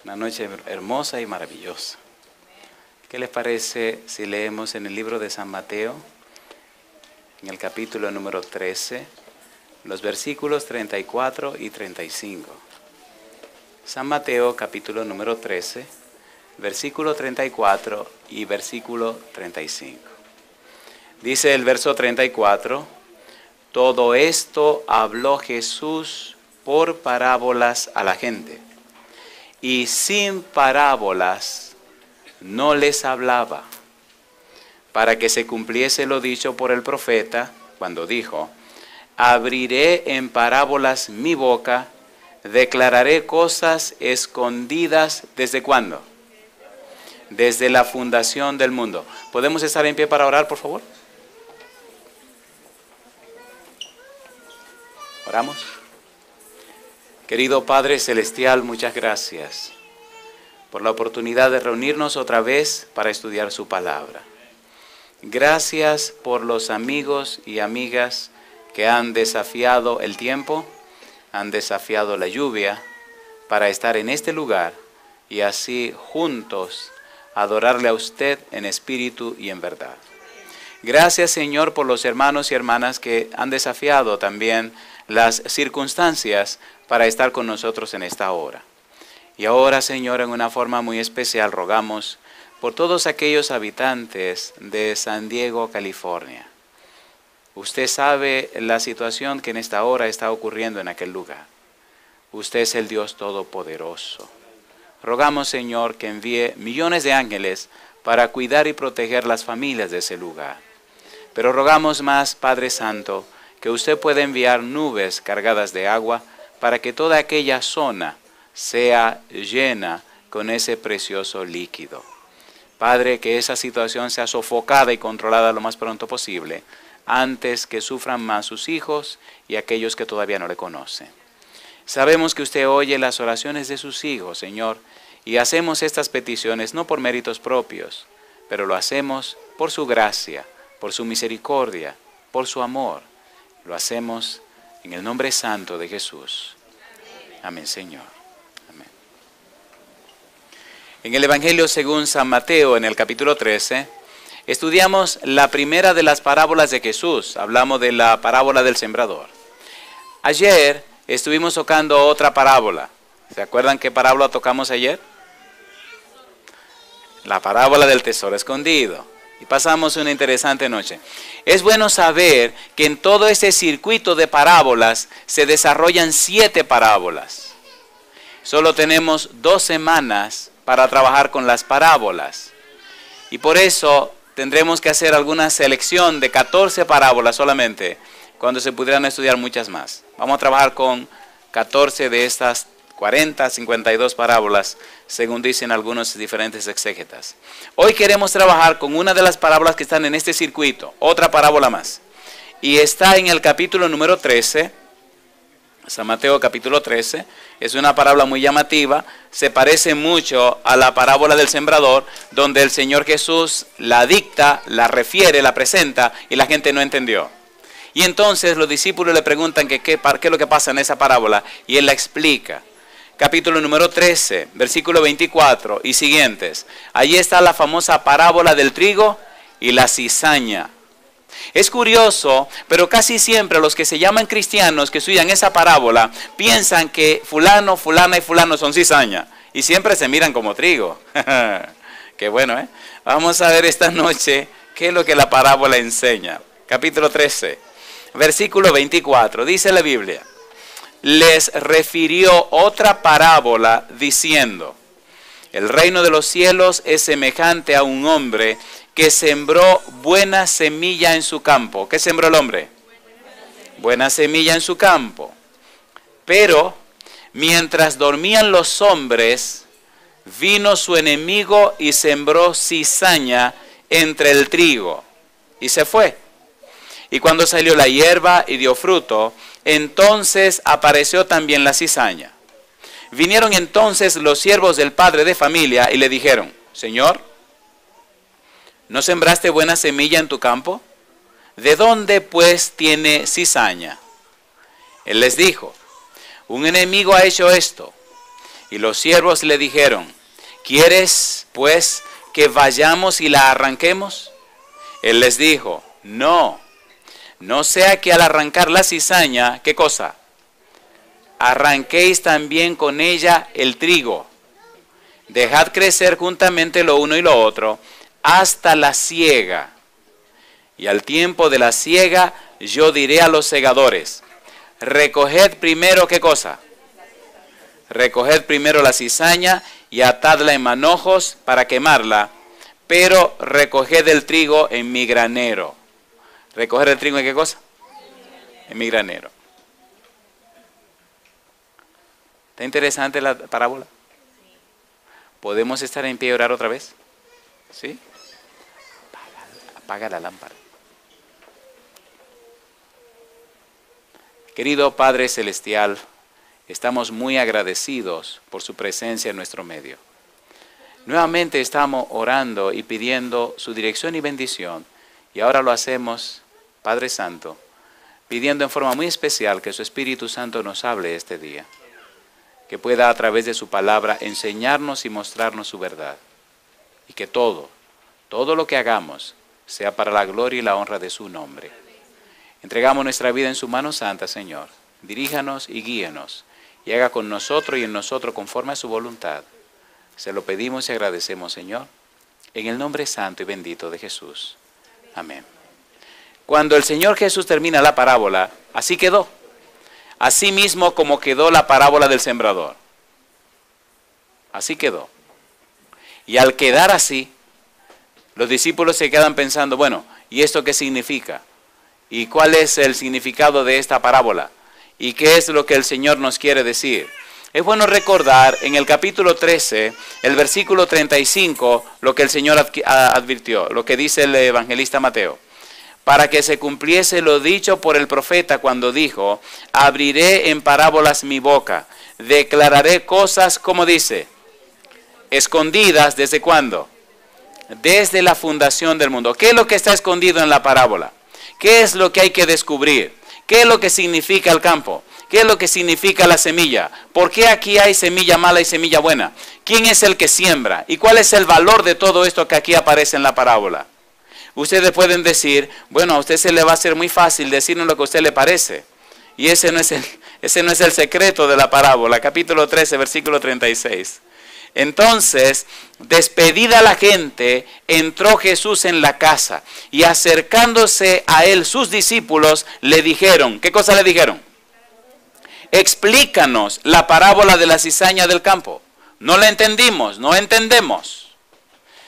Una noche hermosa y maravillosa. ¿Qué les parece si leemos en el libro de San Mateo, en el capítulo número 13, los versículos 34 y 35? San Mateo, capítulo número 13, versículo 34 y versículo 35. Dice el verso 34, todo esto habló Jesús por parábolas a la gente, y sin parábolas no les hablaba, para que se cumpliese lo dicho por el profeta, cuando dijo, abriré en parábolas mi boca, declararé cosas escondidas, ¿desde cuándo? Desde la fundación del mundo. ¿Podemos estar en pie para orar, por favor? Oramos. Querido Padre Celestial, muchas gracias por la oportunidad de reunirnos otra vez para estudiar su palabra. Gracias por los amigos y amigas que han desafiado el tiempo, han desafiado la lluvia para estar en este lugar y así juntos adorarle a usted en espíritu y en verdad. Gracias, Señor, por los hermanos y hermanas que han desafiado también las circunstancias para estar con nosotros en esta hora. Y ahora, Señor, en una forma muy especial, rogamos por todos aquellos habitantes de San Diego, California. Usted sabe la situación que en esta hora está ocurriendo en aquel lugar. Usted es el Dios Todopoderoso. Rogamos, Señor, que envíe millones de ángeles para cuidar y proteger las familias de ese lugar. Pero rogamos más, Padre Santo, que usted pueda enviar nubes cargadas de agua para que toda aquella zona sea llena con ese precioso líquido. Padre, que esa situación sea sofocada y controlada lo más pronto posible, antes que sufran más sus hijos y aquellos que todavía no le conocen. Sabemos que usted oye las oraciones de sus hijos, Señor, y hacemos estas peticiones no por méritos propios, pero lo hacemos por su gracia, por su misericordia, por su amor. Lo hacemos en el nombre santo de Jesús. Amén, Señor. Amén. En el Evangelio según San Mateo, en el capítulo 13, estudiamos la primera de las parábolas de Jesús. Hablamos de la parábola del sembrador. Ayer estuvimos tocando otra parábola. ¿Se acuerdan qué parábola tocamos ayer? La parábola del tesoro escondido. Y pasamos una interesante noche. Es bueno saber que en todo ese circuito de parábolas se desarrollan 7 parábolas. Solo tenemos 2 semanas para trabajar con las parábolas. Y por eso tendremos que hacer alguna selección de 14 parábolas solamente, cuando se pudieran estudiar muchas más. Vamos a trabajar con 14 de estas 40, 52 parábolas, según dicen algunos diferentes exégetas. Hoy queremos trabajar con una de las parábolas que están en este circuito, otra parábola más. Y está en el capítulo número 13, San Mateo capítulo 13. Es una parábola muy llamativa, se parece mucho a la parábola del sembrador, donde el Señor Jesús la dicta, la refiere, la presenta y la gente no entendió. Y entonces los discípulos le preguntan qué es lo que pasa en esa parábola y Él la explica. Capítulo número 13, versículo 24 y siguientes. Allí está la famosa parábola del trigo y la cizaña. Es curioso, pero casi siempre los que se llaman cristianos que estudian esa parábola piensan que fulano, fulana y fulano son cizaña y siempre se miran como trigo. Qué bueno, ¿eh? Vamos a ver esta noche qué es lo que la parábola enseña. Capítulo 13, versículo 24, dice la Biblia. Les refirió otra parábola diciendo, el reino de los cielos es semejante a un hombre que sembró buena semilla en su campo. ¿Qué sembró el hombre? Buena semilla en su campo. Pero mientras dormían los hombres, vino su enemigo y sembró cizaña entre el trigo y se fue. Y cuando salió la hierba y dio fruto, entonces apareció también la cizaña. Vinieron entonces los siervos del padre de familia y le dijeron, Señor, ¿no sembraste buena semilla en tu campo? ¿De dónde pues tiene cizaña? Él les dijo, un enemigo ha hecho esto. Y los siervos le dijeron, ¿quieres pues que vayamos y la arranquemos? Él les dijo, no, no sea que al arrancar la cizaña, ¿qué cosa? Arranquéis también con ella el trigo. Dejad crecer juntamente lo uno y lo otro hasta la siega. Y al tiempo de la siega yo diré a los segadores, recoged primero, ¿qué cosa? Recoged primero la cizaña y atadla en manojos para quemarla, pero recoged el trigo en mi granero. ¿Recoger el trigo en qué cosa? En mi granero. ¿Está interesante la parábola? ¿Podemos estar en pie y orar otra vez? ¿Sí? Apaga la lámpara. Querido Padre Celestial, estamos muy agradecidos por su presencia en nuestro medio. Nuevamente estamos orando y pidiendo su dirección y bendición. Y ahora lo hacemos, Padre Santo, pidiendo en forma muy especial que su Espíritu Santo nos hable este día. Que pueda a través de su palabra enseñarnos y mostrarnos su verdad. Y que todo lo que hagamos sea para la gloria y la honra de su nombre. Entregamos nuestra vida en su mano santa, Señor. Diríjanos y guíenos. Y haga con nosotros y en nosotros conforme a su voluntad. Se lo pedimos y agradecemos, Señor, en el nombre santo y bendito de Jesús. Amén. Cuando el Señor Jesús termina la parábola, así quedó. Así mismo como quedó la parábola del sembrador. Así quedó. Y al quedar así, los discípulos se quedan pensando, bueno, ¿y esto qué significa? ¿Y cuál es el significado de esta parábola? ¿Y qué es lo que el Señor nos quiere decir? Es bueno recordar en el capítulo 13, el versículo 35, lo que el Señor advirtió, lo que dice el evangelista Mateo. Para que se cumpliese lo dicho por el profeta cuando dijo, abriré en parábolas mi boca, declararé cosas, como dice, escondidas, ¿desde cuándo? Desde la fundación del mundo. ¿Qué es lo que está escondido en la parábola? ¿Qué es lo que hay que descubrir? ¿Qué es lo que significa el campo? ¿Qué es lo que significa la semilla? ¿Por qué aquí hay semilla mala y semilla buena? ¿Quién es el que siembra? ¿Y cuál es el valor de todo esto que aquí aparece en la parábola? Ustedes pueden decir, bueno, a usted se le va a hacer muy fácil decirnos lo que a usted le parece. Y ese no es el secreto de la parábola. Capítulo 13, versículo 36. Entonces, despedida la gente, entró Jesús en la casa y acercándose a él sus discípulos le dijeron, ¿qué cosa le dijeron? Explícanos la parábola de la cizaña del campo. No la entendimos, no entendemos.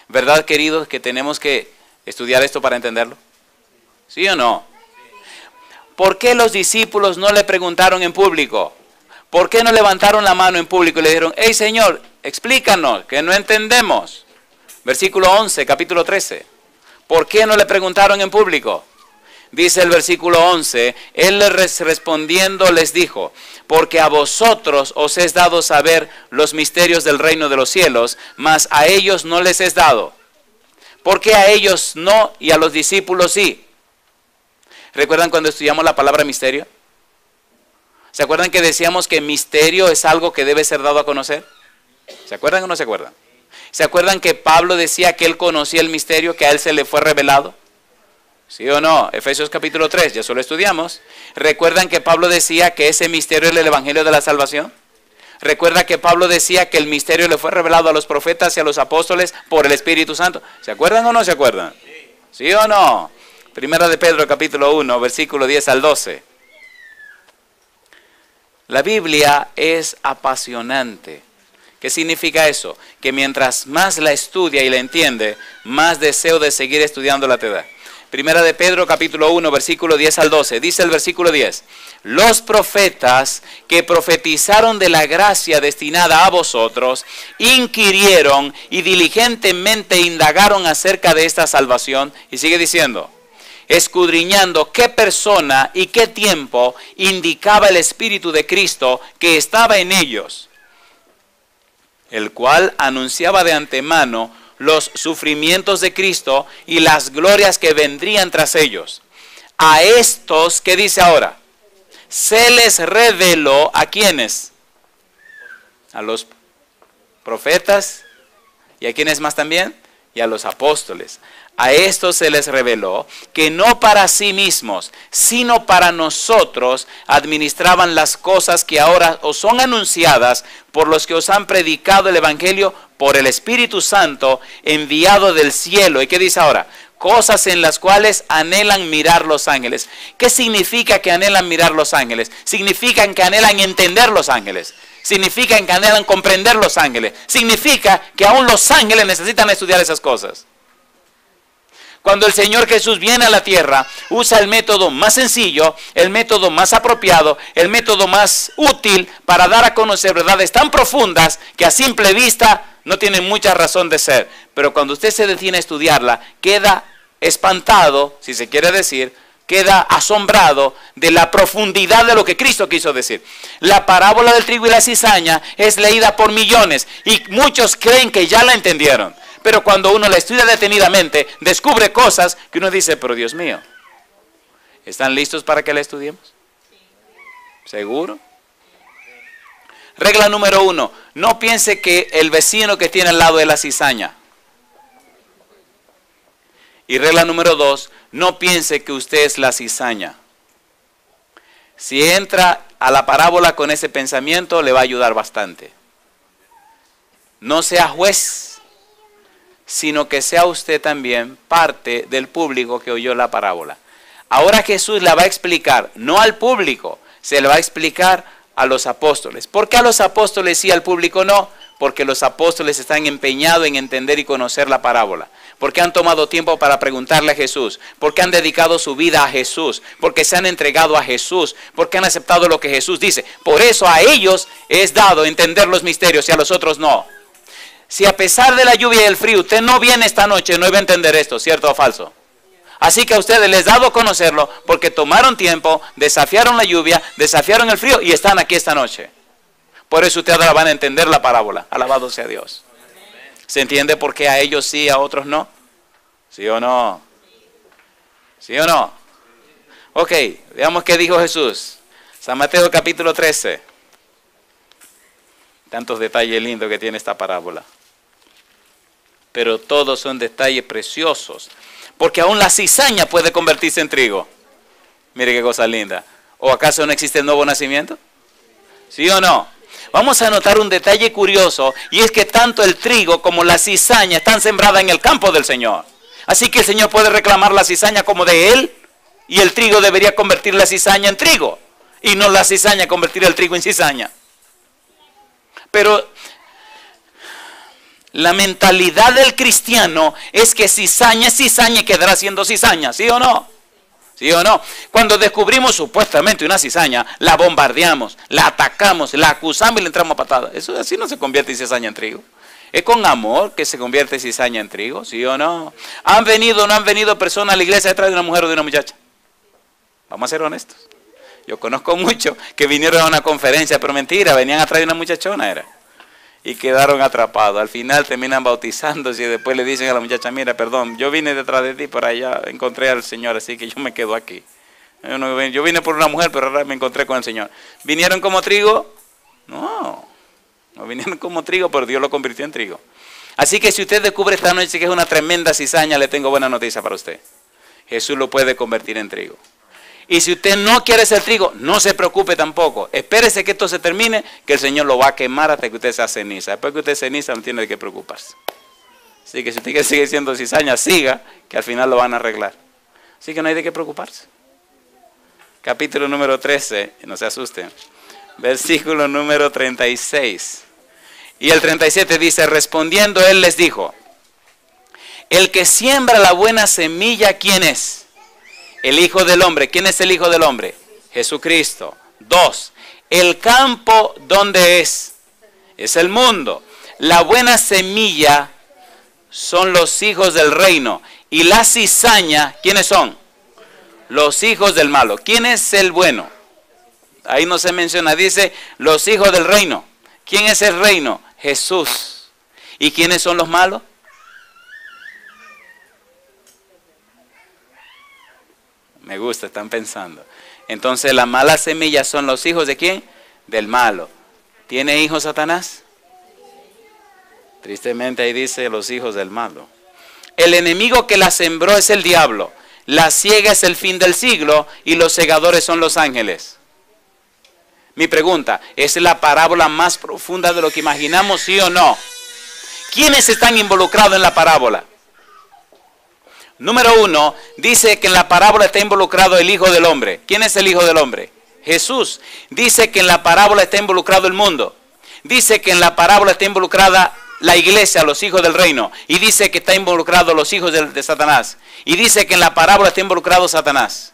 ¿Verdad, queridos, que tenemos que estudiar esto para entenderlo? ¿Sí o no? ¿Por qué los discípulos no le preguntaron en público? ¿Por qué no levantaron la mano en público y le dijeron, hey Señor, explícanos, que no entendemos? Versículo 11, capítulo 13. ¿Por qué no le preguntaron en público? Dice el versículo 11, él les respondiendo les dijo, porque a vosotros os es dado saber los misterios del reino de los cielos, mas a ellos no les es dado. ¿Por qué a ellos no y a los discípulos sí? ¿Recuerdan cuando estudiamos la palabra misterio? ¿Se acuerdan que decíamos que misterio es algo que debe ser dado a conocer? ¿Se acuerdan o no se acuerdan? ¿Se acuerdan que Pablo decía que él conocía el misterio, que a él se le fue revelado? ¿Sí o no? Efesios capítulo 3, ya solo estudiamos. ¿Recuerdan que Pablo decía que ese misterio es el evangelio de la salvación? ¿Recuerda que Pablo decía que el misterio le fue revelado a los profetas y a los apóstoles por el Espíritu Santo? ¿Se acuerdan o no se acuerdan? ¿Sí o no? Primera de Pedro capítulo 1, versículo 10 al 12. La Biblia es apasionante. ¿Qué significa eso? Que mientras más la estudia y la entiende, más deseo de seguir estudiándola te da. Primera de Pedro capítulo 1, versículo 10 al 12. Dice el versículo 10. Los profetas que profetizaron de la gracia destinada a vosotros, inquirieron y diligentemente indagaron acerca de esta salvación. Y sigue diciendo, escudriñando qué persona y qué tiempo indicaba el Espíritu de Cristo que estaba en ellos, el cual anunciaba de antemano los sufrimientos de Cristo y las glorias que vendrían tras ellos. A estos, ¿qué dice ahora? Se les reveló, ¿a quiénes? A los profetas, ¿y a quiénes más también? Y a los apóstoles. A estos se les reveló que no para sí mismos, sino para nosotros administraban las cosas que ahora os son anunciadas por los que os han predicado el Evangelio por el Espíritu Santo enviado del cielo. ¿Y qué dice ahora? Cosas en las cuales anhelan mirar los ángeles. ¿Qué significa que anhelan mirar los ángeles? Significan que anhelan entender los ángeles. Significa que anhelan comprender los ángeles. Significa que aún los ángeles necesitan estudiar esas cosas. Cuando el Señor Jesús viene a la tierra, usa el método más sencillo, el método más apropiado, el método más útil para dar a conocer verdades tan profundas que a simple vista no tienen mucha razón de ser. Pero cuando usted se detiene a estudiarla, queda espantado, si se quiere decir, queda asombrado de la profundidad de lo que Cristo quiso decir. La parábola del trigo y la cizaña es leída por millones y muchos creen que ya la entendieron. Pero cuando uno la estudia detenidamente, descubre cosas que uno dice, pero Dios mío, ¿están listos para que la estudiemos? ¿Seguro? Regla número 1, no piense que el vecino que tiene al lado es la cizaña. Y regla número 2, no piense que usted es la cizaña. Si entra a la parábola con ese pensamiento, le va a ayudar bastante. No sea juez, sino que sea usted también parte del público que oyó la parábola. Ahora Jesús la va a explicar, no al público, se le va a explicar a los apóstoles. ¿Por qué a los apóstoles sí, al público no? Porque los apóstoles están empeñados en entender y conocer la parábola. Porque han tomado tiempo para preguntarle a Jesús. Porque han dedicado su vida a Jesús. Porque se han entregado a Jesús. Porque han aceptado lo que Jesús dice. Por eso a ellos es dado entender los misterios y a los otros no. Si a pesar de la lluvia y el frío usted no viene esta noche, no iba a entender esto, ¿cierto o falso? Así que a ustedes les he dado a conocerlo porque tomaron tiempo, desafiaron la lluvia, desafiaron el frío y están aquí esta noche. Por eso ustedes ahora van a entender la parábola. Alabado sea Dios. ¿Se entiende por qué a ellos sí, a otros no? ¿Sí o no? ¿Sí o no? Ok, veamos qué dijo Jesús. San Mateo capítulo 13. Tantos detalles lindos que tiene esta parábola. Pero todos son detalles preciosos. Porque aún la cizaña puede convertirse en trigo. Mire qué cosa linda. ¿O acaso no existe el nuevo nacimiento? ¿Sí o no? Vamos a notar un detalle curioso. Y es que tanto el trigo como la cizaña están sembradas en el campo del Señor. Así que el Señor puede reclamar la cizaña como de Él. Y el trigo debería convertir la cizaña en trigo. Y no la cizaña convertir el trigo en cizaña. Pero la mentalidad del cristiano es que cizaña es cizaña y quedará siendo cizaña, ¿sí o no? ¿Sí o no? Cuando descubrimos supuestamente una cizaña, la bombardeamos, la atacamos, la acusamos y le entramos a patadas. Eso así no se convierte en cizaña en trigo. Es con amor que se convierte cizaña en trigo, ¿sí o no? ¿Han venido o no han venido personas a la iglesia detrás de una mujer o de una muchacha? Vamos a ser honestos. Yo conozco muchos que vinieron a una conferencia, pero mentira, venían atrás de una muchachona, era. Y quedaron atrapados. Al final terminan bautizándose y después le dicen a la muchacha, mira, perdón, yo vine detrás de ti, por allá encontré al Señor, así que yo me quedo aquí. Yo vine por una mujer, pero ahora me encontré con el Señor. ¿Vinieron como trigo? No vinieron como trigo, pero Dios lo convirtió en trigo. Así que si usted descubre esta noche que es una tremenda cizaña, le tengo buena noticia para usted. Jesús lo puede convertir en trigo. Y si usted no quiere ser trigo, no se preocupe tampoco. Espérese que esto se termine, que el Señor lo va a quemar hasta que usted sea ceniza. Después que usted es ceniza, no tiene de qué preocuparse. Así que si usted quiere seguir siendo cizaña, siga, que al final lo van a arreglar. Así que no hay de qué preocuparse. Capítulo número 13, no se asusten. Versículo número 36. Y el 37 dice, respondiendo él les dijo, el que siembra la buena semilla, ¿quién es? El Hijo del Hombre. ¿Quién es el Hijo del Hombre? Jesucristo. 2. El campo, ¿dónde es? Es el mundo. La buena semilla son los hijos del reino. Y la cizaña, ¿quiénes son? Los hijos del malo. ¿Quién es el bueno? Ahí no se menciona. Dice, los hijos del reino. ¿Quién es el reino? Jesús. ¿Y quiénes son los malos? Me gusta, están pensando. Entonces las malas semillas son los hijos ¿de quién? Del malo. ¿Tiene hijos Satanás? Tristemente ahí dice los hijos del malo. El enemigo que la sembró es el diablo. La siega es el fin del siglo y los segadores son los ángeles. Mi pregunta, ¿es la parábola más profunda de lo que imaginamos, sí o no? ¿Quiénes están involucrados en la parábola? Número 1, dice que en la parábola está involucrado el Hijo del Hombre. ¿Quién es el Hijo del Hombre? Jesús. Dice que en la parábola está involucrado el mundo. Dice que en la parábola está involucrada la iglesia, los hijos del reino. Y dice que está involucrado los hijos de Satanás. Y dice que en la parábola está involucrado Satanás.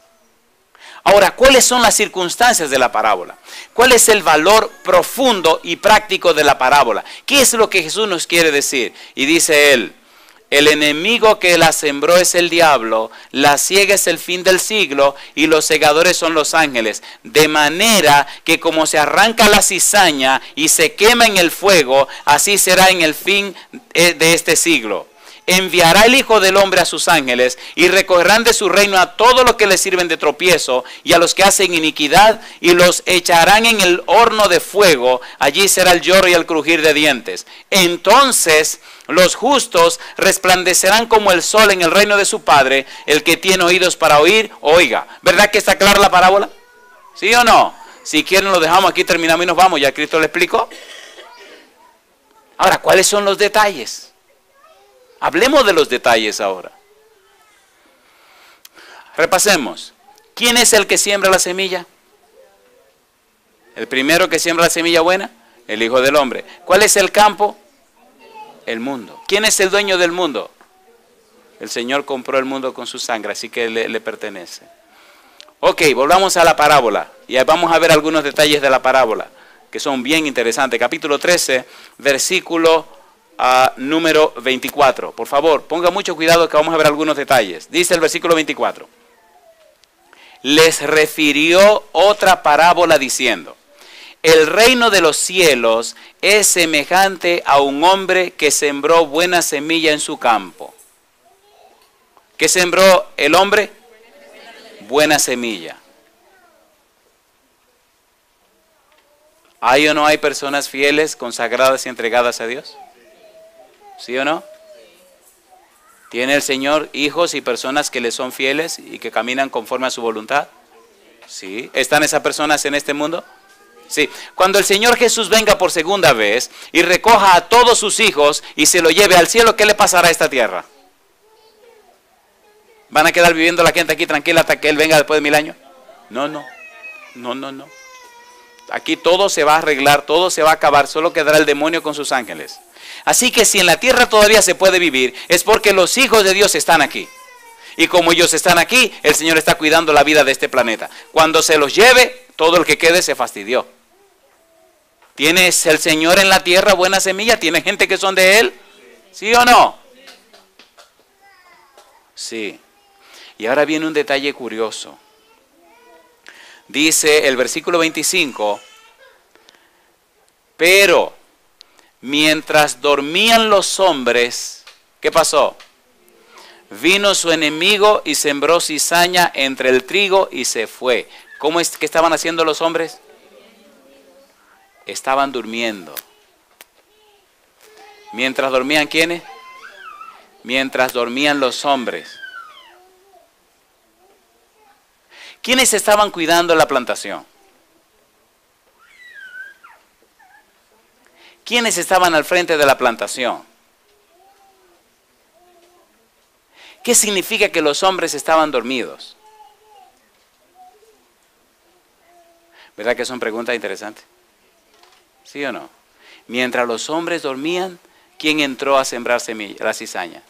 Ahora, ¿cuáles son las circunstancias de la parábola? ¿Cuál es el valor profundo y práctico de la parábola? ¿Qué es lo que Jesús nos quiere decir? Y dice él, el enemigo que la sembró es el diablo, la siega es el fin del siglo y los segadores son los ángeles. De manera que como se arranca la cizaña y se quema en el fuego, así será en el fin de este siglo. Enviará el Hijo del Hombre a sus ángeles y recogerán de su reino a todos los que le sirven de tropiezo y a los que hacen iniquidad y los echarán en el horno de fuego. Allí será el lloro y el crujir de dientes. Entonces los justos resplandecerán como el sol en el reino de su Padre. El que tiene oídos para oír, oiga. ¿Verdad que está clara la parábola? ¿Sí o no? Si quieren lo dejamos aquí, terminamos y nos vamos. ¿Ya Cristo le explicó? Ahora, ¿cuáles son los detalles? Hablemos de los detalles ahora. Repasemos. ¿Quién es el que siembra la semilla? El primero que siembra la semilla buena, el Hijo del Hombre. ¿Cuál es el campo? El mundo. ¿Quién es el dueño del mundo? El Señor compró el mundo con su sangre, así que le pertenece. Ok, volvamos a la parábola. Y vamos a ver algunos detalles de la parábola, que son bien interesantes. Capítulo 13, versículo número 24. Por favor, ponga mucho cuidado que vamos a ver algunos detalles. Dice el versículo 24. Les refirió otra parábola diciendo: el reino de los cielos es semejante a un hombre que sembró buena semilla en su campo. ¿Qué sembró el hombre? Buena semilla. ¿Hay o no hay personas fieles, consagradas y entregadas a Dios? ¿Sí o no? ¿Tiene el Señor hijos y personas que le son fieles y que caminan conforme a su voluntad? ¿Sí? ¿Están esas personas en este mundo? Sí. Cuando el Señor Jesús venga por segunda vez y recoja a todos sus hijos y se lo lleve al cielo, ¿qué le pasará a esta tierra? ¿Van a quedar viviendo la gente aquí tranquila hasta que Él venga después de 1000 años? No, no. No, no, no. Aquí todo se va a arreglar, todo se va a acabar, solo quedará el demonio con sus ángeles. Así que si en la tierra todavía se puede vivir, es porque los hijos de Dios están aquí. Y como ellos están aquí, el Señor está cuidando la vida de este planeta. Cuando se los lleve, todo el que quede se fastidió. ¿Tienes el Señor en la tierra buena semilla? ¿Tiene gente que son de Él? ¿Sí o no? Sí. Y ahora viene un detalle curioso. Dice el versículo 25, pero mientras dormían los hombres, ¿qué pasó? Vino su enemigo y sembró cizaña entre el trigo y se fue. ¿Cómo es que estaban haciendo los hombres? Estaban durmiendo. ¿Mientras dormían quiénes? Mientras dormían los hombres. ¿Quiénes estaban cuidando la plantación? ¿Quiénes estaban al frente de la plantación? ¿Qué significa que los hombres estaban dormidos? ¿Verdad que son preguntas interesantes? ¿Sí o no? Mientras los hombres dormían, ¿quién entró a sembrar la cizaña?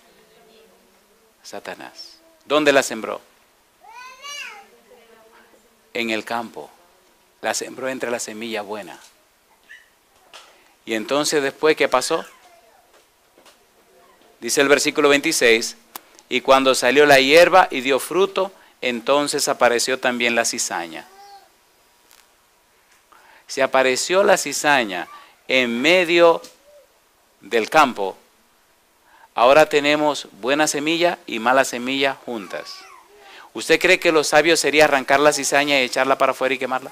Satanás. ¿Dónde la sembró? En el campo. La sembró entre la semilla buena. Y entonces después, ¿qué pasó? Dice el versículo 26, y cuando salió la hierba y dio fruto, entonces apareció también la cizaña. Si apareció la cizaña en medio del campo, ahora tenemos buena semilla y mala semilla juntas. ¿Usted cree que lo sabio sería arrancar la cizaña y echarla para afuera y quemarla?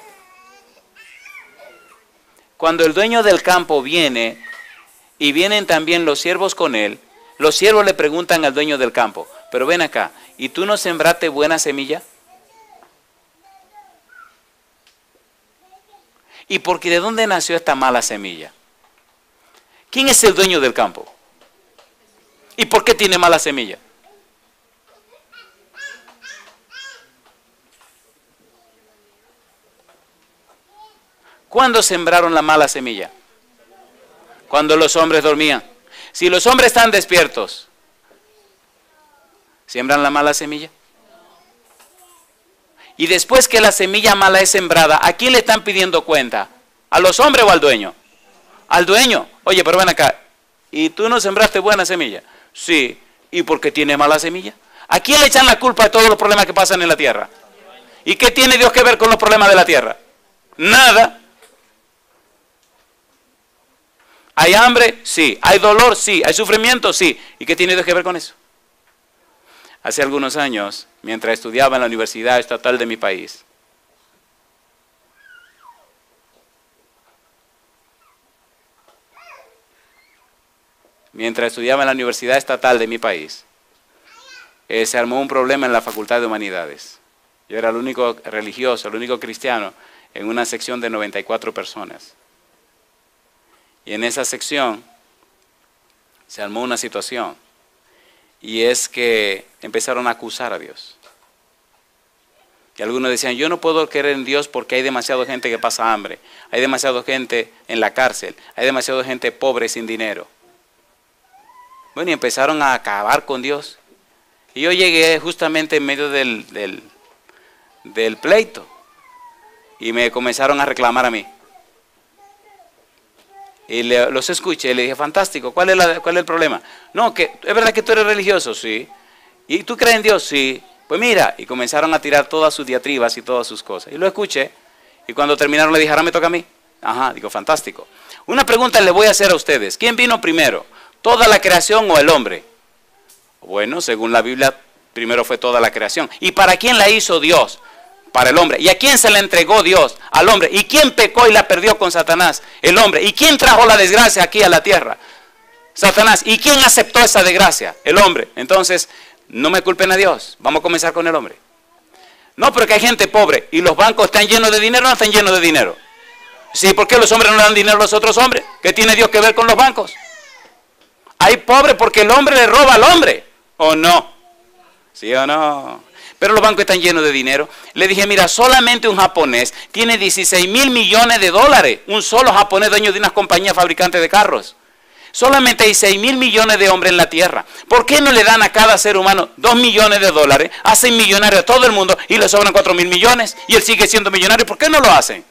Cuando el dueño del campo viene y vienen también los siervos con él, los siervos le preguntan al dueño del campo, pero ven acá, ¿y tú no sembraste buena semilla? ¿Y porque de dónde nació esta mala semilla? ¿Quién es el dueño del campo? ¿Y por qué tiene mala semilla? ¿Cuándo sembraron la mala semilla? Cuando los hombres dormían. Si los hombres están despiertos, ¿siembran la mala semilla? Y después que la semilla mala es sembrada, ¿a quién le están pidiendo cuenta? ¿A los hombres o al dueño? Al dueño. Oye, pero ven acá, ¿y tú no sembraste buena semilla? Sí. ¿Y por qué tiene mala semilla? ¿A quién le echan la culpa de todos los problemas que pasan en la tierra? ¿Y qué tiene Dios que ver con los problemas de la tierra? Nada. ¿Hay hambre? Sí. ¿Hay dolor? Sí. ¿Hay sufrimiento? Sí. ¿Y qué tiene Dios que ver con eso? Hace algunos años, mientras estudiaba en la Universidad Estatal de mi país, se armó un problema en la Facultad de Humanidades. Yo era el único religioso, el único cristiano en una sección de 94 personas. Y en esa sección se armó una situación, y es que empezaron a acusar a Dios. Y algunos decían, yo no puedo creer en Dios porque hay demasiada gente que pasa hambre, hay demasiada gente en la cárcel, hay demasiada gente pobre sin dinero. Bueno, y empezaron a acabar con Dios. Y yo llegué justamente en medio del pleito, y me comenzaron a reclamar a mí. Y los escuché y le dije, fantástico, ¿cuál es el problema? No, que es verdad que tú eres religioso, sí. ¿Y tú crees en Dios? Sí. Pues mira, y comenzaron a tirar todas sus diatribas y todas sus cosas. Y lo escuché, y cuando terminaron le dije, ahora me toca a mí. Ajá, digo, fantástico. Una pregunta le voy a hacer a ustedes. ¿Quién vino primero? ¿Toda la creación o el hombre? Bueno, según la Biblia, primero fue toda la creación. ¿Y para quién la hizo Dios? Para el hombre. ¿Y a quién se la entregó Dios? Al hombre. ¿Y quién pecó y la perdió con Satanás? El hombre. ¿Y quién trajo la desgracia aquí a la tierra? Satanás. ¿Y quién aceptó esa desgracia? El hombre. Entonces, no me culpen a Dios. Vamos a comenzar con el hombre. No, pero que hay gente pobre. ¿Y los bancos están llenos de dinero o no están llenos de dinero? Sí, ¿por qué los hombres no le dan dinero a los otros hombres? ¿Qué tiene Dios que ver con los bancos? Hay pobres porque el hombre le roba al hombre. ¿O no? ¿Sí o no? Pero los bancos están llenos de dinero. Le dije, mira, solamente un japonés tiene 16.000 millones de dólares. Un solo japonés dueño de una compañía fabricante de carros. Solamente hay 6.000 millones de hombres en la tierra. ¿Por qué no le dan a cada ser humano 2 millones de dólares? Hacen millonario a todo el mundo y le sobran 4.000 millones. Y él sigue siendo millonario. ¿Por qué no lo hacen?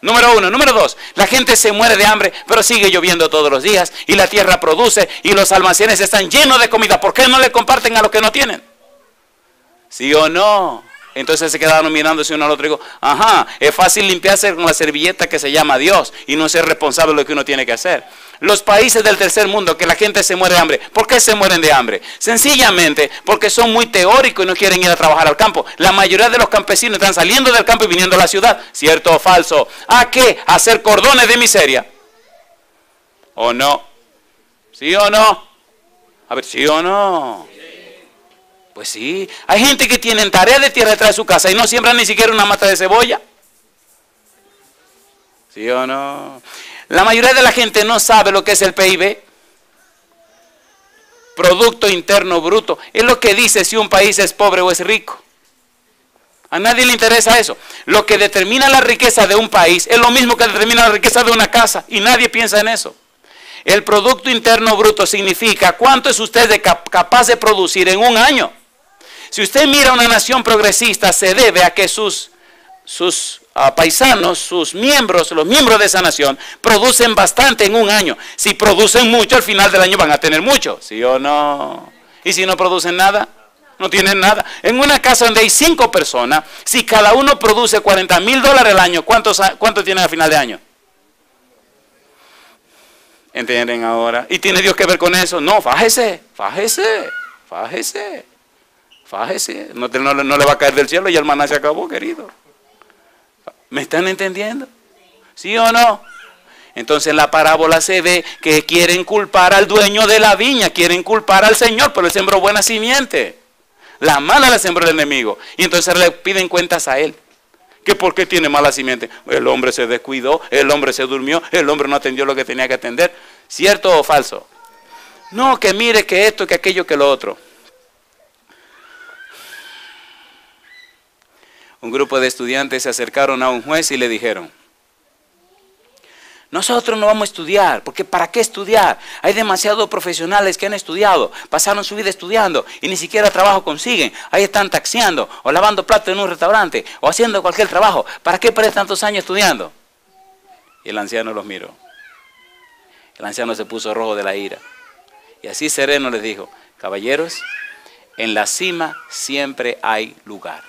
Número uno. Número dos, la gente se muere de hambre, pero sigue lloviendo todos los días. Y la tierra produce y los almacenes están llenos de comida. ¿Por qué no le comparten a los que no tienen? ¿Sí o no? Entonces se quedaron mirándose uno al otro y digo, ajá, es fácil limpiarse con la servilleta que se llama Dios y no ser responsable de lo que uno tiene que hacer. Los países del tercer mundo que la gente se muere de hambre, ¿por qué se mueren de hambre? Sencillamente porque son muy teóricos y no quieren ir a trabajar al campo. La mayoría de los campesinos están saliendo del campo y viniendo a la ciudad. ¿Cierto o falso? ¿A qué? ¿A hacer cordones de miseria? ¿O no? ¿Sí o no? A ver, ¿sí o no? Pues sí, hay gente que tienen tarea de tierra detrás de su casa y no siembran ni siquiera una mata de cebolla. ¿Sí o no? La mayoría de la gente no sabe lo que es el PIB. Producto Interno Bruto. Es lo que dice si un país es pobre o es rico. A nadie le interesa eso. Lo que determina la riqueza de un país es lo mismo que determina la riqueza de una casa y nadie piensa en eso. El Producto Interno Bruto significa cuánto es usted capaz de producir en un año. Si usted mira una nación progresista, se debe a que sus paisanos, sus miembros, los miembros de esa nación, producen bastante en un año. Si producen mucho, al final del año van a tener mucho, ¿sí o no? Y si no producen nada, no tienen nada. En una casa donde hay 5 personas, si cada uno produce $40,000 al año, ¿cuánto tienen al final de año? ¿Entienden ahora? ¿Y tiene Dios que ver con eso? No, fájese. No le va a caer del cielo y el maná se acabó, querido. ¿Me están entendiendo? ¿Sí o no? Entonces en la parábola se ve que quieren culpar al dueño de la viña, quieren culpar al Señor, pero él sembró buena simiente. La mala la sembró el enemigo. Y entonces le piden cuentas a él. ¿Que por qué tiene mala simiente? El hombre se descuidó, el hombre se durmió, el hombre no atendió lo que tenía que atender. ¿Cierto o falso? No, que mire que esto, que aquello, que lo otro. Un grupo de estudiantes se acercaron a un juez y le dijeron: nosotros no vamos a estudiar, porque ¿para qué estudiar? Hay demasiados profesionales que han estudiado, pasaron su vida estudiando y ni siquiera trabajo consiguen. Ahí están taxiando o lavando platos en un restaurante o haciendo cualquier trabajo. ¿Para qué perder tantos años estudiando? Y el anciano los miró. El anciano se puso rojo de la ira. Y así sereno les dijo: caballeros, en la cima siempre hay lugar.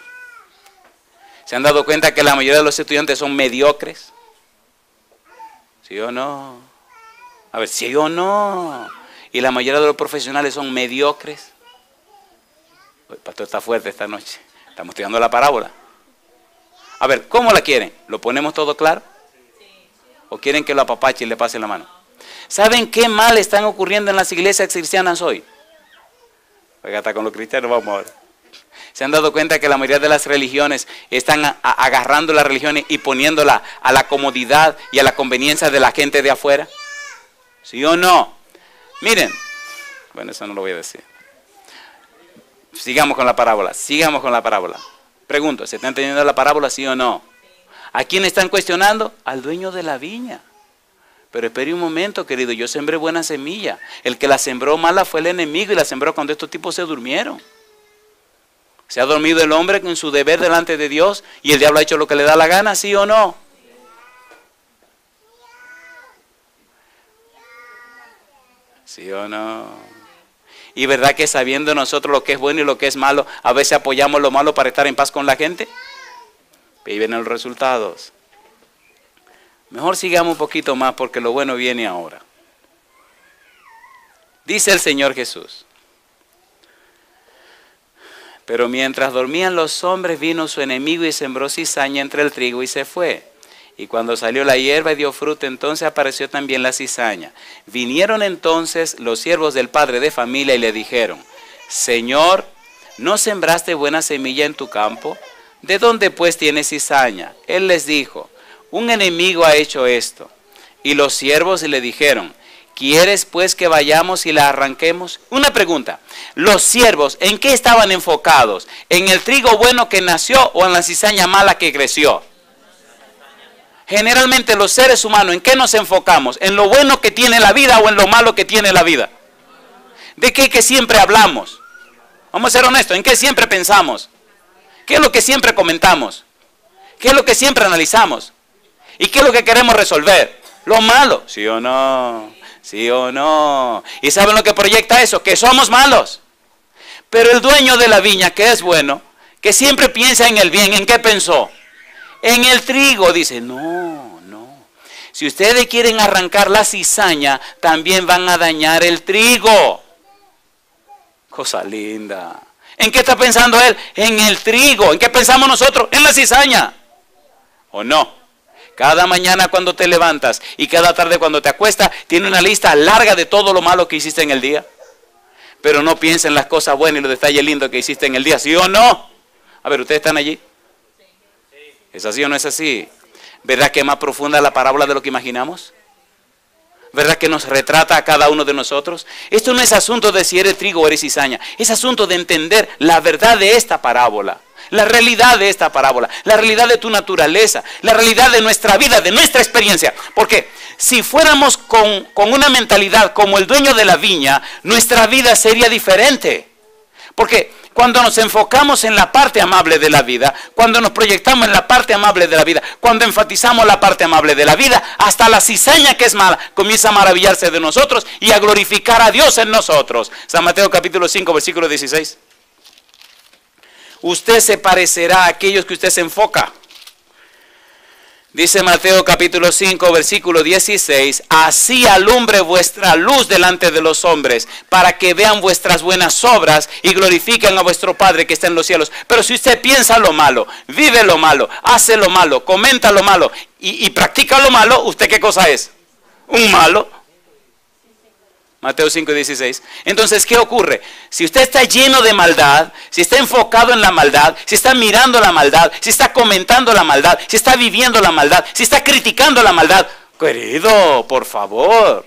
¿Se han dado cuenta que la mayoría de los estudiantes son mediocres? ¿Sí o no? A ver, ¿sí o no? Y la mayoría de los profesionales son mediocres. El pastor está fuerte esta noche. Estamos estudiando la parábola. A ver, ¿cómo la quieren? ¿Lo ponemos todo claro? ¿O quieren que lo apapache y le pase la mano? ¿Saben qué mal están ocurriendo en las iglesias cristianas hoy? Oiga, está con los cristianos, vamos ahora. ¿Se han dado cuenta que la mayoría de las religiones están agarrando las religiones y poniéndola a la comodidad y a la conveniencia de la gente de afuera? ¿Sí o no? Miren, bueno, eso no lo voy a decir. Sigamos con la parábola, sigamos con la parábola. Pregunto, ¿se está entendiendo la parábola, sí o no? ¿A quién están cuestionando? Al dueño de la viña. Pero espere un momento, querido, yo sembré buena semilla. El que la sembró mala fue el enemigo y la sembró cuando estos tipos se durmieron. ¿Se ha dormido el hombre en su deber delante de Dios y el diablo ha hecho lo que le da la gana, sí o no? ¿Sí o no? ¿Y verdad que sabiendo nosotros lo que es bueno y lo que es malo, a veces apoyamos lo malo para estar en paz con la gente? Y vienen los resultados. Mejor sigamos un poquito más porque lo bueno viene ahora. Dice el Señor Jesús: pero mientras dormían los hombres, vino su enemigo y sembró cizaña entre el trigo y se fue. Y cuando salió la hierba y dio fruto, entonces apareció también la cizaña. Vinieron entonces los siervos del padre de familia y le dijeron: Señor, ¿no sembraste buena semilla en tu campo? ¿De dónde pues tienes cizaña? Él les dijo: un enemigo ha hecho esto. Y los siervos le dijeron: ¿quieres pues que vayamos y la arranquemos? Una pregunta, ¿los siervos en qué estaban enfocados? ¿En el trigo bueno que nació o en la cizaña mala que creció? Generalmente los seres humanos, ¿en qué nos enfocamos? ¿En lo bueno que tiene la vida o en lo malo que tiene la vida? ¿De qué que siempre hablamos? Vamos a ser honestos, ¿en qué siempre pensamos? ¿Qué es lo que siempre comentamos? ¿Qué es lo que siempre analizamos? ¿Y qué es lo que queremos resolver? Lo malo, ¿sí o no? ¿Sí o no? ¿Y saben lo que proyecta eso? Que somos malos. Pero el dueño de la viña, que es bueno, que siempre piensa en el bien, ¿en qué pensó? En el trigo. Dice: no, no. Si ustedes quieren arrancar la cizaña, también van a dañar el trigo. Cosa linda. ¿En qué está pensando él? En el trigo. ¿En qué pensamos nosotros? En la cizaña. ¿O no? Cada mañana cuando te levantas y cada tarde cuando te acuestas, tiene una lista larga de todo lo malo que hiciste en el día. Pero no piensa en las cosas buenas y los detalles lindos que hiciste en el día, ¿sí o no? A ver, ¿ustedes están allí? ¿Es así o no es así? ¿Verdad que es más profunda la parábola de lo que imaginamos? ¿Verdad que nos retrata a cada uno de nosotros? Esto no es asunto de si eres trigo o eres cizaña. Es asunto de entender la verdad de esta parábola. La realidad de esta parábola, la realidad de tu naturaleza, la realidad de nuestra vida, de nuestra experiencia. Porque si fuéramos con una mentalidad como el dueño de la viña, nuestra vida sería diferente. Porque cuando nos enfocamos en la parte amable de la vida, cuando nos proyectamos en la parte amable de la vida, cuando enfatizamos la parte amable de la vida, hasta la cizaña que es mala comienza a maravillarse de nosotros y a glorificar a Dios en nosotros. San Mateo capítulo 5, versículo 16. Usted se parecerá a aquellos que usted se enfoca. Dice Mateo capítulo 5, versículo 16, así alumbre vuestra luz delante de los hombres, para que vean vuestras buenas obras y glorifiquen a vuestro Padre que está en los cielos. Pero si usted piensa lo malo, vive lo malo, hace lo malo, comenta lo malo y practica lo malo, ¿usted qué cosa es? Un malo. Mateo 5:16. Entonces, ¿qué ocurre? Si usted está lleno de maldad, si está enfocado en la maldad, si está mirando la maldad, si está comentando la maldad, si está viviendo la maldad, si está criticando la maldad, querido, por favor,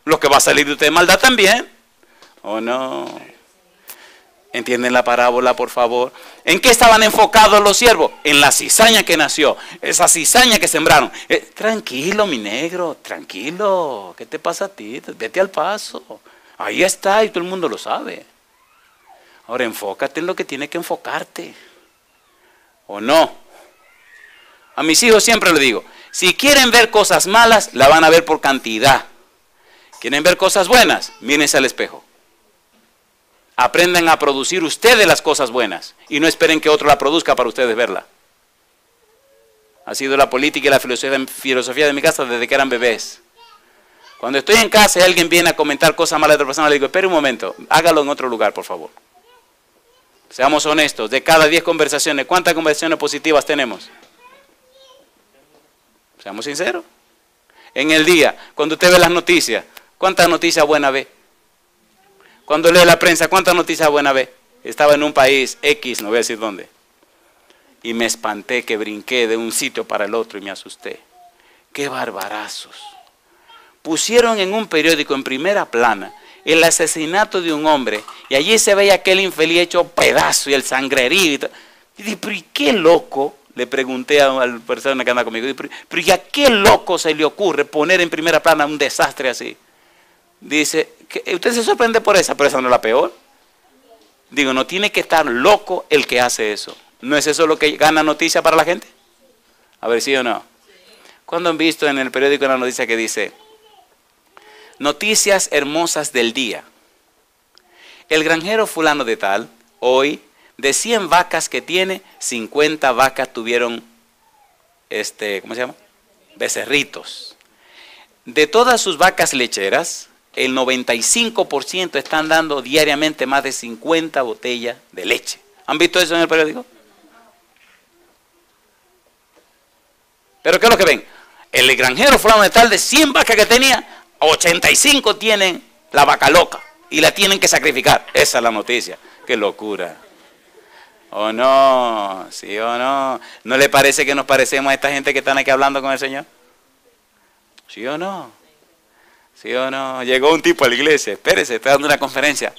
lo que va a salir de usted es maldad también. ¿O no? ¿Entienden la parábola, por favor? ¿En qué estaban enfocados los siervos? En la cizaña que nació, esa cizaña que sembraron. Tranquilo, mi negro, tranquilo. ¿Qué te pasa a ti? Vete al paso. Ahí está y todo el mundo lo sabe. Ahora enfócate en lo que tiene que enfocarte. ¿O no? A mis hijos siempre les digo, si quieren ver cosas malas, la van a ver por cantidad. ¿Quieren ver cosas buenas? Mírense al espejo. Aprendan a producir ustedes las cosas buenas y no esperen que otro la produzca para ustedes verla. Ha sido la política y la filosofía de mi casa desde que eran bebés. Cuando estoy en casa y alguien viene a comentar cosas malas de otra persona, le digo, espere un momento, hágalo en otro lugar, por favor. Seamos honestos, de cada 10 conversaciones, ¿cuántas conversaciones positivas tenemos? Seamos sinceros. En el día, cuando usted ve las noticias, ¿cuántas noticias buenas ve? Cuando lee la prensa, ¿cuántas noticias buenas ve? Estaba en un país X, no voy a decir dónde, y me espanté que brinqué de un sitio para el otro y me asusté. ¡Qué barbarazos! Pusieron en un periódico en primera plana el asesinato de un hombre y allí se veía aquel infeliz hecho pedazo y el sangrerío. Y dije, pero ¿y qué loco? Le pregunté a la persona que anda conmigo, pero ¿y a qué loco se le ocurre poner en primera plana un desastre así? Dice, usted se sorprende por esa, pero esa no es la peor. Digo, no tiene que estar loco el que hace eso. ¿No es eso lo que gana noticia para la gente? A ver, ¿sí o no? ¿Cuándo han visto en el periódico una noticia que dice, noticias hermosas del día? El granjero fulano de tal, hoy, de 100 vacas que tiene, 50 vacas tuvieron, ¿cómo se llama? Becerritos. De todas sus vacas lecheras, el 95% están dando diariamente más de 50 botellas de leche. ¿Han visto eso en el periódico? ¿Pero qué es lo que ven? El granjero fulano de tal, de 100 vacas que tenía, 85 tienen la vaca loca y la tienen que sacrificar. Esa es la noticia. ¡Qué locura! ¿O no? ¿Sí o no? ¿No le parece que nos parecemos a esta gente que están aquí hablando con el Señor? ¿Sí o no? ¿Sí o no? Llegó un tipo a la iglesia, espérese, estoy dando una conferencia.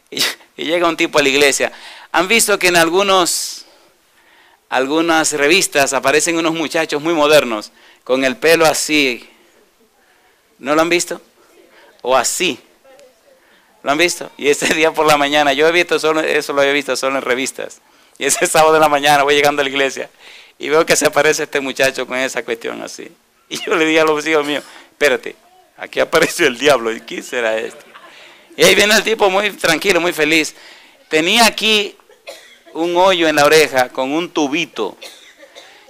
Y llega un tipo a la iglesia. ¿Han visto que en algunas revistas aparecen unos muchachos muy modernos con el pelo así? ¿No lo han visto? O así. ¿Lo han visto? Y ese día por la mañana, yo he visto solo, eso lo había visto solo en revistas. Y ese sábado de la mañana voy llegando a la iglesia y veo que se aparece este muchacho con esa cuestión así. Y yo le dije a los hijos míos, espérate, aquí apareció el diablo. ¿Y quién será esto? Y ahí viene el tipo muy tranquilo, muy feliz. Tenía aquí un hoyo en la oreja con un tubito.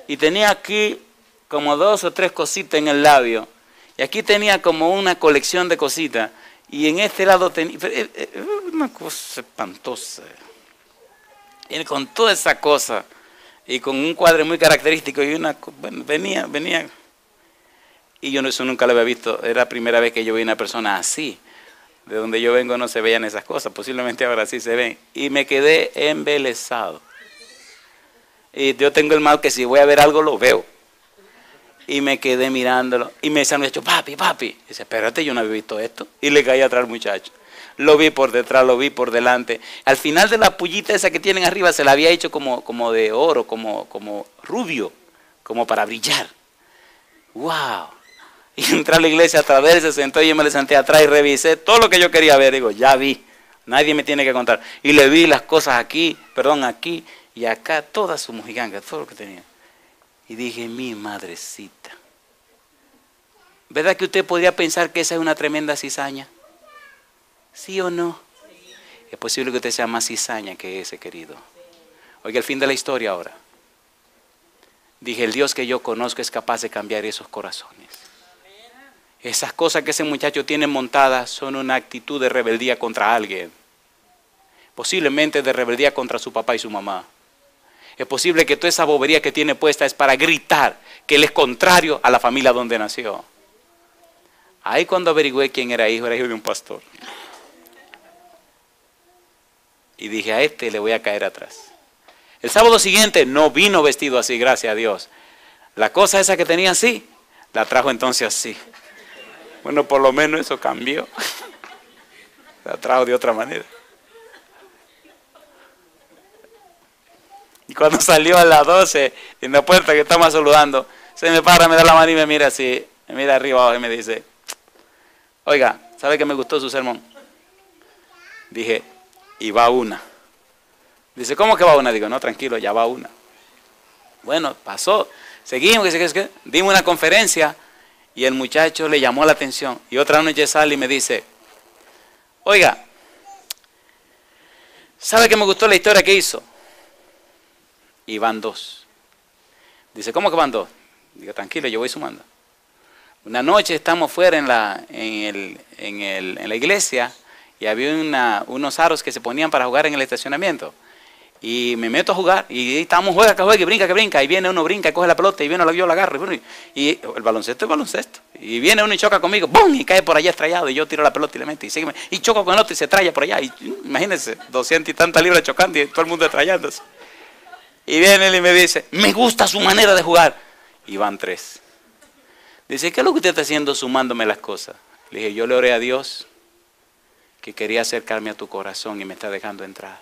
Y tenía aquí como 2 o 3 cositas en el labio. Y aquí tenía como una colección de cositas. Y en este lado tenía una cosa espantosa. Y con toda esa cosa. Y con un cuadro muy característico. Y bueno, venía. Y yo eso nunca lo había visto. Era la primera vez que yo vi una persona así. De donde yo vengo no se veían esas cosas. Posiblemente ahora sí se ven. Y me quedé embelesado. Y yo tengo el mal que si voy a ver algo lo veo. Y me quedé mirándolo. Y me decía el muchacho, papi. Y dice, espérate, yo no había visto esto. Y le caí atrás al muchacho. Lo vi por detrás, lo vi por delante. Al final de la pullita esa que tienen arriba se la había hecho como de oro, como rubio, como para brillar. ¡Wow! Y entré a la iglesia a través, se sentó y yo me le senté atrás y revisé todo lo que yo quería ver. Digo, ya vi, nadie me tiene que contar. Y le vi las cosas aquí y acá, toda su mojiganga, todo lo que tenía. Y dije, mi madrecita. ¿Verdad que usted podría pensar que esa es una tremenda cizaña? ¿Sí o no? Sí. Es posible que usted sea más cizaña que ese, querido. Oiga, el fin de la historia ahora. Dije, el Dios que yo conozco es capaz de cambiar esos corazones. Esas cosas que ese muchacho tiene montadas son una actitud de rebeldía contra alguien. Posiblemente de rebeldía contra su papá y su mamá. Es posible que toda esa bobería que tiene puesta es para gritar que él es contrario a la familia donde nació. Ahí cuando averigüé quién era hijo de un pastor. Y dije, a este le voy a caer atrás. El sábado siguiente no vino vestido así, gracias a Dios. La cosa esa que tenía así, la trajo entonces así. Bueno, por lo menos eso cambió. La trajo de otra manera. Y cuando salió a las 12, en la puerta que estamos saludando, se me para, me da la mano y me mira así, me mira arriba abajo y me dice, oiga, ¿sabe que me gustó su sermón? Dije, y va una. Dice, ¿cómo que va una? Digo, no, tranquilo, ya va una. Bueno, pasó, seguimos, dimos una conferencia y el muchacho le llamó la atención. Y otra noche sale y me dice, oiga, ¿sabe que me gustó la historia que hizo? Y van 2. Dice, ¿cómo que van 2? Digo, tranquilo, yo voy sumando. Una noche estamos fuera en la iglesia y había unos aros que se ponían para jugar en el estacionamiento. Y me meto a jugar y estamos, juega, que brinca. Y viene uno, brinca, y coge la pelota y viene, yo la agarro. Y el baloncesto es baloncesto. Y viene uno y choca conmigo, ¡bum! Y cae por allá estrellado. Y yo tiro la pelota y le meto. Y choco con el otro y se estrella por allá. Y imagínense, 200 y tantas libras chocando y todo el mundo estrellándose. Y viene él y me dice, me gusta su manera de jugar. Y van 3. Dice, ¿qué es lo que usted está haciendo sumándome las cosas? Le dije, yo le oré a Dios que quería acercarme a tu corazón y me está dejando entrar.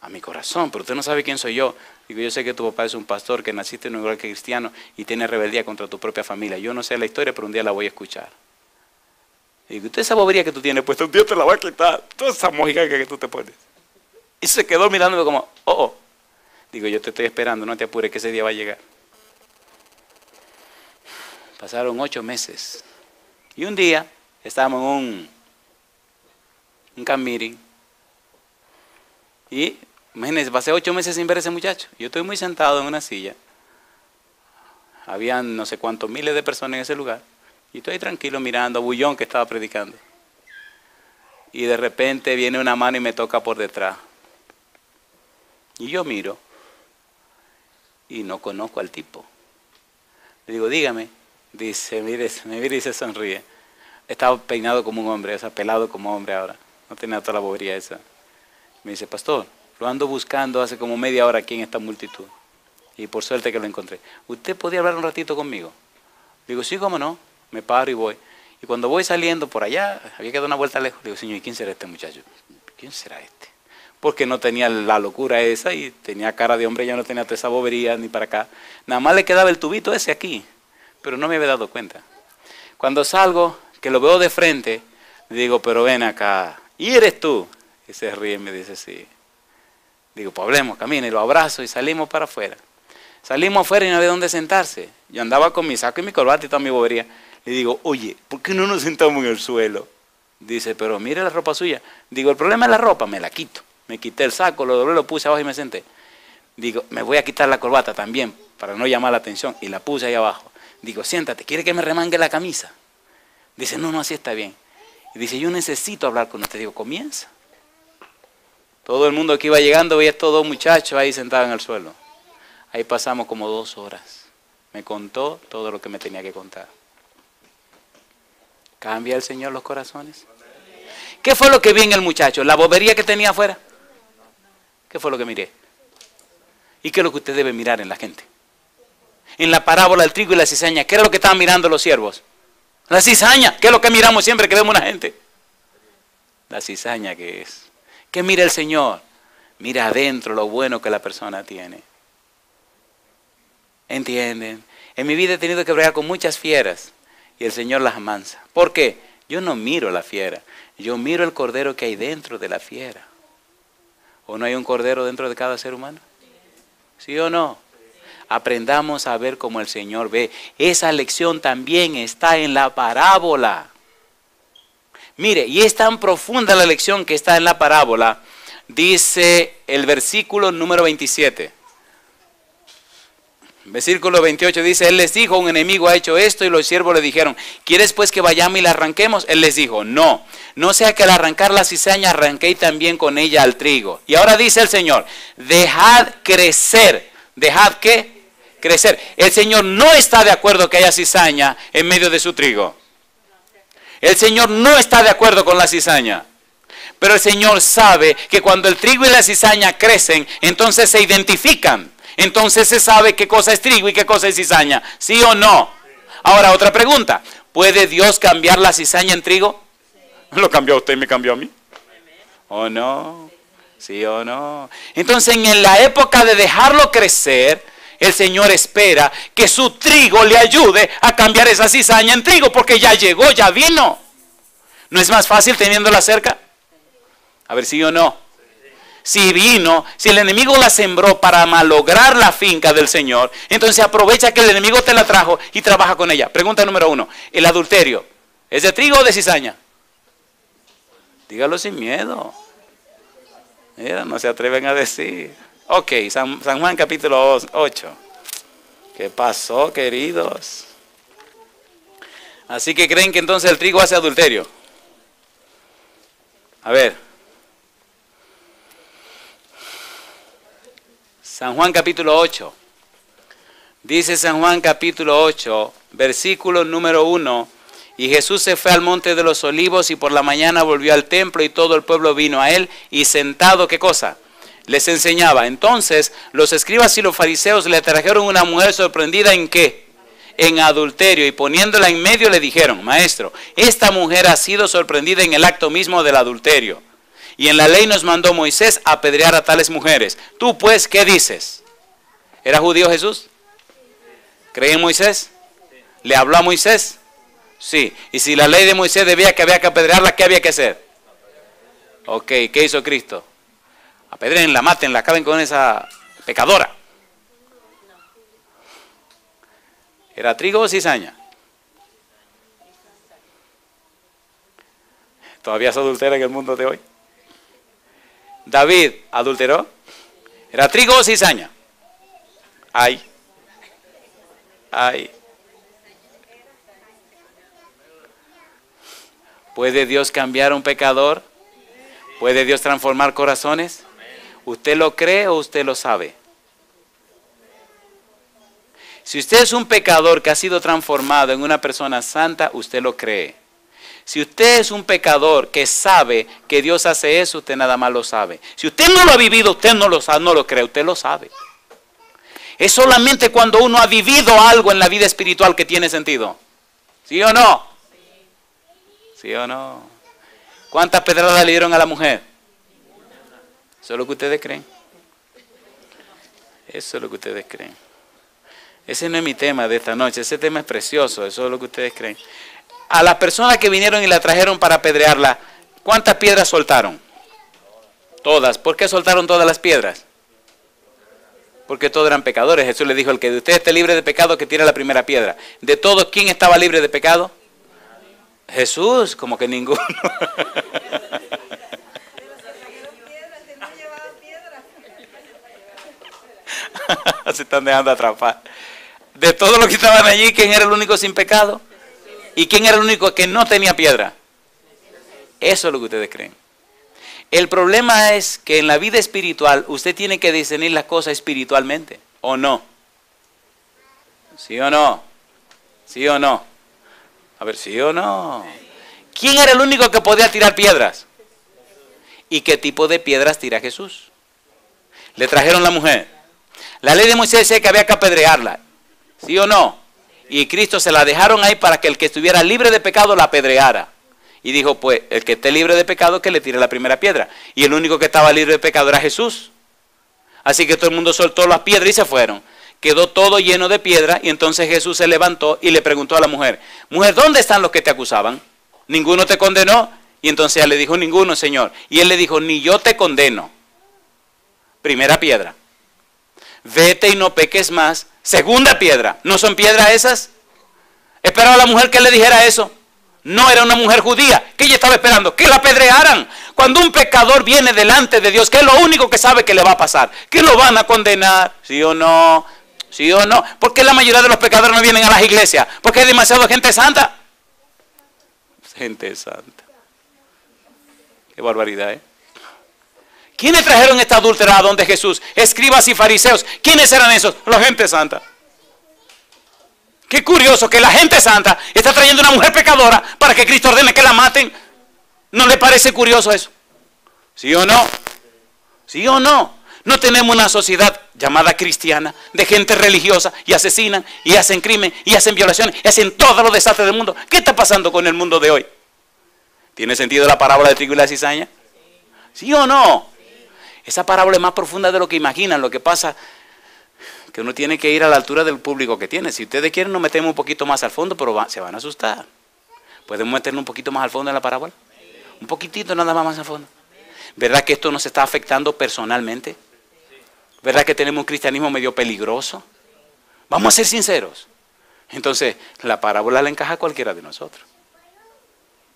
A mi corazón, pero usted no sabe quién soy yo. Digo, yo sé que tu papá es un pastor, que naciste en un lugar cristiano y tiene rebeldía contra tu propia familia. Yo no sé la historia, pero un día la voy a escuchar. Digo, usted esa bobería que tú tienes puesta, un día te la va a quitar. Toda esa mojigaca que tú te pones. Y se quedó mirándome como, oh. Digo, yo te estoy esperando, no te apures, que ese día va a llegar. Pasaron 8 meses. Y un día estábamos en un camp meeting. Y imagínense, pasé 8 meses sin ver a ese muchacho. Yo estoy muy sentado en una silla. Habían no sé cuántos miles de personas en ese lugar. Y estoy tranquilo mirando a Bullón que estaba predicando. Y de repente viene una mano y me toca por detrás. Y yo miro. Y no conozco al tipo. Le digo, dígame. Dice, mire, me mira y se sonríe. Estaba peinado como un hombre, o sea, pelado como hombre ahora. No tenía toda la bobería esa. Me dice, pastor, lo ando buscando hace como media hora aquí en esta multitud. Y por suerte que lo encontré. ¿Usted podía hablar un ratito conmigo? Digo, sí, cómo no. Me paro y voy. Y cuando voy saliendo por allá, había que dar una vuelta lejos. Digo, señor, ¿y quién será este muchacho? ¿Quién será este? Porque no tenía la locura esa y tenía cara de hombre, ya no tenía toda esa bobería ni para acá. Nada más le quedaba el tubito ese aquí. Pero no me había dado cuenta. Cuando salgo, que lo veo de frente, digo, pero ven acá. ¿Y eres tú? Y se ríe y me dice, sí. Digo, pues hablemos, camina, y lo abrazo y salimos para afuera. Salimos afuera y no había dónde sentarse. Yo andaba con mi saco y mi corbata y toda mi bobería. Le digo, oye, ¿por qué no nos sentamos en el suelo? Dice, pero mire la ropa suya. Digo, el problema es la ropa, me la quito. Me quité el saco, lo doblé, lo puse abajo y me senté. Digo, me voy a quitar la corbata también, para no llamar la atención. Y la puse ahí abajo. Digo, siéntate, ¿quiere que me remangue la camisa? Dice, no, así está bien. Y dice, yo necesito hablar con usted. Digo, comienza. Todo el mundo que iba llegando veía estos 2 muchachos ahí sentados en el suelo. Ahí pasamos como 2 horas. Me contó todo lo que me tenía que contar. ¿Cambia el Señor los corazones? ¿Qué fue lo que vi en el muchacho? ¿La bobería que tenía afuera? ¿Qué fue lo que miré? ¿Y qué es lo que usted debe mirar en la gente? En la parábola del trigo y la cizaña, ¿qué era lo que estaban mirando los siervos? La cizaña, ¿qué es lo que miramos siempre que vemos una gente? La cizaña que es. ¿Qué mira el Señor? Mira adentro lo bueno que la persona tiene. ¿Entienden? En mi vida he tenido que bregar con muchas fieras y el Señor las amansa. ¿Por qué? Yo no miro la fiera, yo miro el cordero que hay dentro de la fiera. ¿O no hay un cordero dentro de cada ser humano? ¿Sí o no? Aprendamos a ver como el Señor ve. Esa lección también está en la parábola. Mire, y es tan profunda la lección que está en la parábola. Dice el versículo número 27. Versículo 28 dice, Él les dijo, un enemigo ha hecho esto, y los siervos le dijeron, ¿quieres pues que vayamos y la arranquemos? Él les dijo, no sea que al arrancar la cizaña arranquéis también con ella al trigo. Y ahora dice el Señor, dejad crecer. ¿Dejad qué? crecer. El Señor no está de acuerdo que haya cizaña en medio de su trigo. El Señor no está de acuerdo con la cizaña. Pero el Señor sabe que cuando el trigo y la cizaña crecen, entonces se identifican. Entonces se sabe qué cosa es trigo y qué cosa es cizaña. ¿Sí o no? Ahora, otra pregunta. ¿Puede Dios cambiar la cizaña en trigo? ¿Lo cambió a usted y me cambió a mí? ¿O no? ¿Sí o no? Entonces, en la época de dejarlo crecer, el Señor espera que su trigo le ayude a cambiar esa cizaña en trigo, porque ya llegó, ya vino. ¿No es más fácil teniéndola cerca? A ver, ¿sí o no? Si vino, si el enemigo la sembró para malograr la finca del Señor, entonces aprovecha que el enemigo te la trajo y trabaja con ella. Pregunta número 1. ¿El adulterio es de trigo o de cizaña? Dígalo sin miedo. Mira, no se atreven a decir. Ok, San Juan capítulo 8. ¿Qué pasó, queridos? Así que creen que entonces el trigo hace adulterio. A ver. San Juan capítulo 8. Dice San Juan capítulo 8, versículo número 1. Y Jesús se fue al monte de los olivos y por la mañana volvió al templo y todo el pueblo vino a él y sentado, ¿qué cosa? Les enseñaba. Entonces los escribas y los fariseos le trajeron una mujer sorprendida ¿en qué? En adulterio, y poniéndola en medio le dijeron: Maestro, esta mujer ha sido sorprendida en el acto mismo del adulterio. Y en la ley nos mandó Moisés apedrear a tales mujeres. Tú pues, ¿qué dices? ¿Era judío Jesús? ¿Cree en Moisés? ¿Le habló a Moisés? Sí. Y si la ley de Moisés había que apedrearla, ¿qué había que hacer? Ok, ¿qué hizo Cristo? Apedréenla, mátenla, acaben con esa pecadora. ¿Era trigo o cizaña? ¿Todavía se adultera en el mundo de hoy? David adulteró. ¿Era trigo o cizaña? Ay. ¿Puede Dios cambiar a un pecador? ¿Puede Dios transformar corazones? ¿Usted lo cree o usted lo sabe? Si usted es un pecador que ha sido transformado en una persona santa, usted lo cree. Si usted es un pecador que sabe que Dios hace eso, usted nada más lo sabe. Si usted no lo ha vivido, usted no lo sabe, no lo cree, usted lo sabe. Es solamente cuando uno ha vivido algo en la vida espiritual que tiene sentido. ¿Sí o no? ¿Sí o no? ¿Cuántas pedradas le dieron a la mujer? Eso es lo que ustedes creen. Eso es lo que ustedes creen. Ese no es mi tema de esta noche, ese tema es precioso, eso es lo que ustedes creen. A las personas que vinieron y la trajeron para apedrearla, ¿cuántas piedras soltaron? Todas. ¿Por qué soltaron todas las piedras? Porque todos eran pecadores. Jesús le dijo: el que de usted esté libre de pecado, que tire la primera piedra. De todos, ¿quién estaba libre de pecado? Jesús, como que ninguno. Se están dejando atrapar. De todos los que estaban allí, ¿quién era el único sin pecado? ¿Y quién era el único que no tenía piedra? Eso es lo que ustedes creen. El problema es que en la vida espiritual usted tiene que discernir las cosas espiritualmente, ¿o no? ¿Sí o no? ¿Sí o no? A ver, ¿sí o no? ¿Quién era el único que podía tirar piedras? ¿Y qué tipo de piedras tira Jesús? Le trajeron la mujer. La ley de Moisés decía que había que apedrearla, ¿sí o no? Y Cristo se la dejaron ahí para que el que estuviera libre de pecado la apedreara. Y dijo: pues el que esté libre de pecado, que le tire la primera piedra. Y el único que estaba libre de pecado era Jesús. Así que todo el mundo soltó las piedras y se fueron. Quedó todo lleno de piedra, y entonces Jesús se levantó y le preguntó a la mujer: mujer, ¿dónde están los que te acusaban? ¿Ninguno te condenó? Y entonces ella le dijo: ninguno, Señor. Y él le dijo: ni yo te condeno. Primera piedra. Vete y no peques más. Segunda piedra. ¿No son piedras esas? Esperaba la mujer que le dijera eso. No era una mujer judía. ¿Qué ella estaba esperando? Que la apedrearan. Cuando un pecador viene delante de Dios, ¿qué es lo único que sabe que le va a pasar? Que lo van a condenar. ¿Sí o no? ¿Sí o no? ¿Por qué la mayoría de los pecadores no vienen a las iglesias? Porque hay demasiada gente santa. Gente santa. Qué barbaridad, ¿eh? ¿Quiénes trajeron esta adúltera a donde Jesús? Escribas y fariseos. ¿Quiénes eran esos? La gente santa. Qué curioso que la gente santa está trayendo una mujer pecadora para que Cristo ordene que la maten. ¿No le parece curioso eso? ¿Sí o no? ¿Sí o no? No tenemos una sociedad llamada cristiana de gente religiosa y asesinan y hacen crimen y hacen violaciones y hacen todos los desastres del mundo. ¿Qué está pasando con el mundo de hoy? ¿Tiene sentido la parábola de trigo y la cizaña? ¿Sí o no? Esa parábola es más profunda de lo que imaginan. Lo que pasa que uno tiene que ir a la altura del público que tiene. Si ustedes quieren nos metemos un poquito más al fondo, pero se van a asustar. ¿Podemos meternos un poquito más al fondo de la parábola? Un poquitito nada más al fondo. ¿Verdad que esto nos está afectando personalmente? ¿Verdad que tenemos un cristianismo medio peligroso? Vamos a ser sinceros. Entonces, la parábola la encaja a cualquiera de nosotros.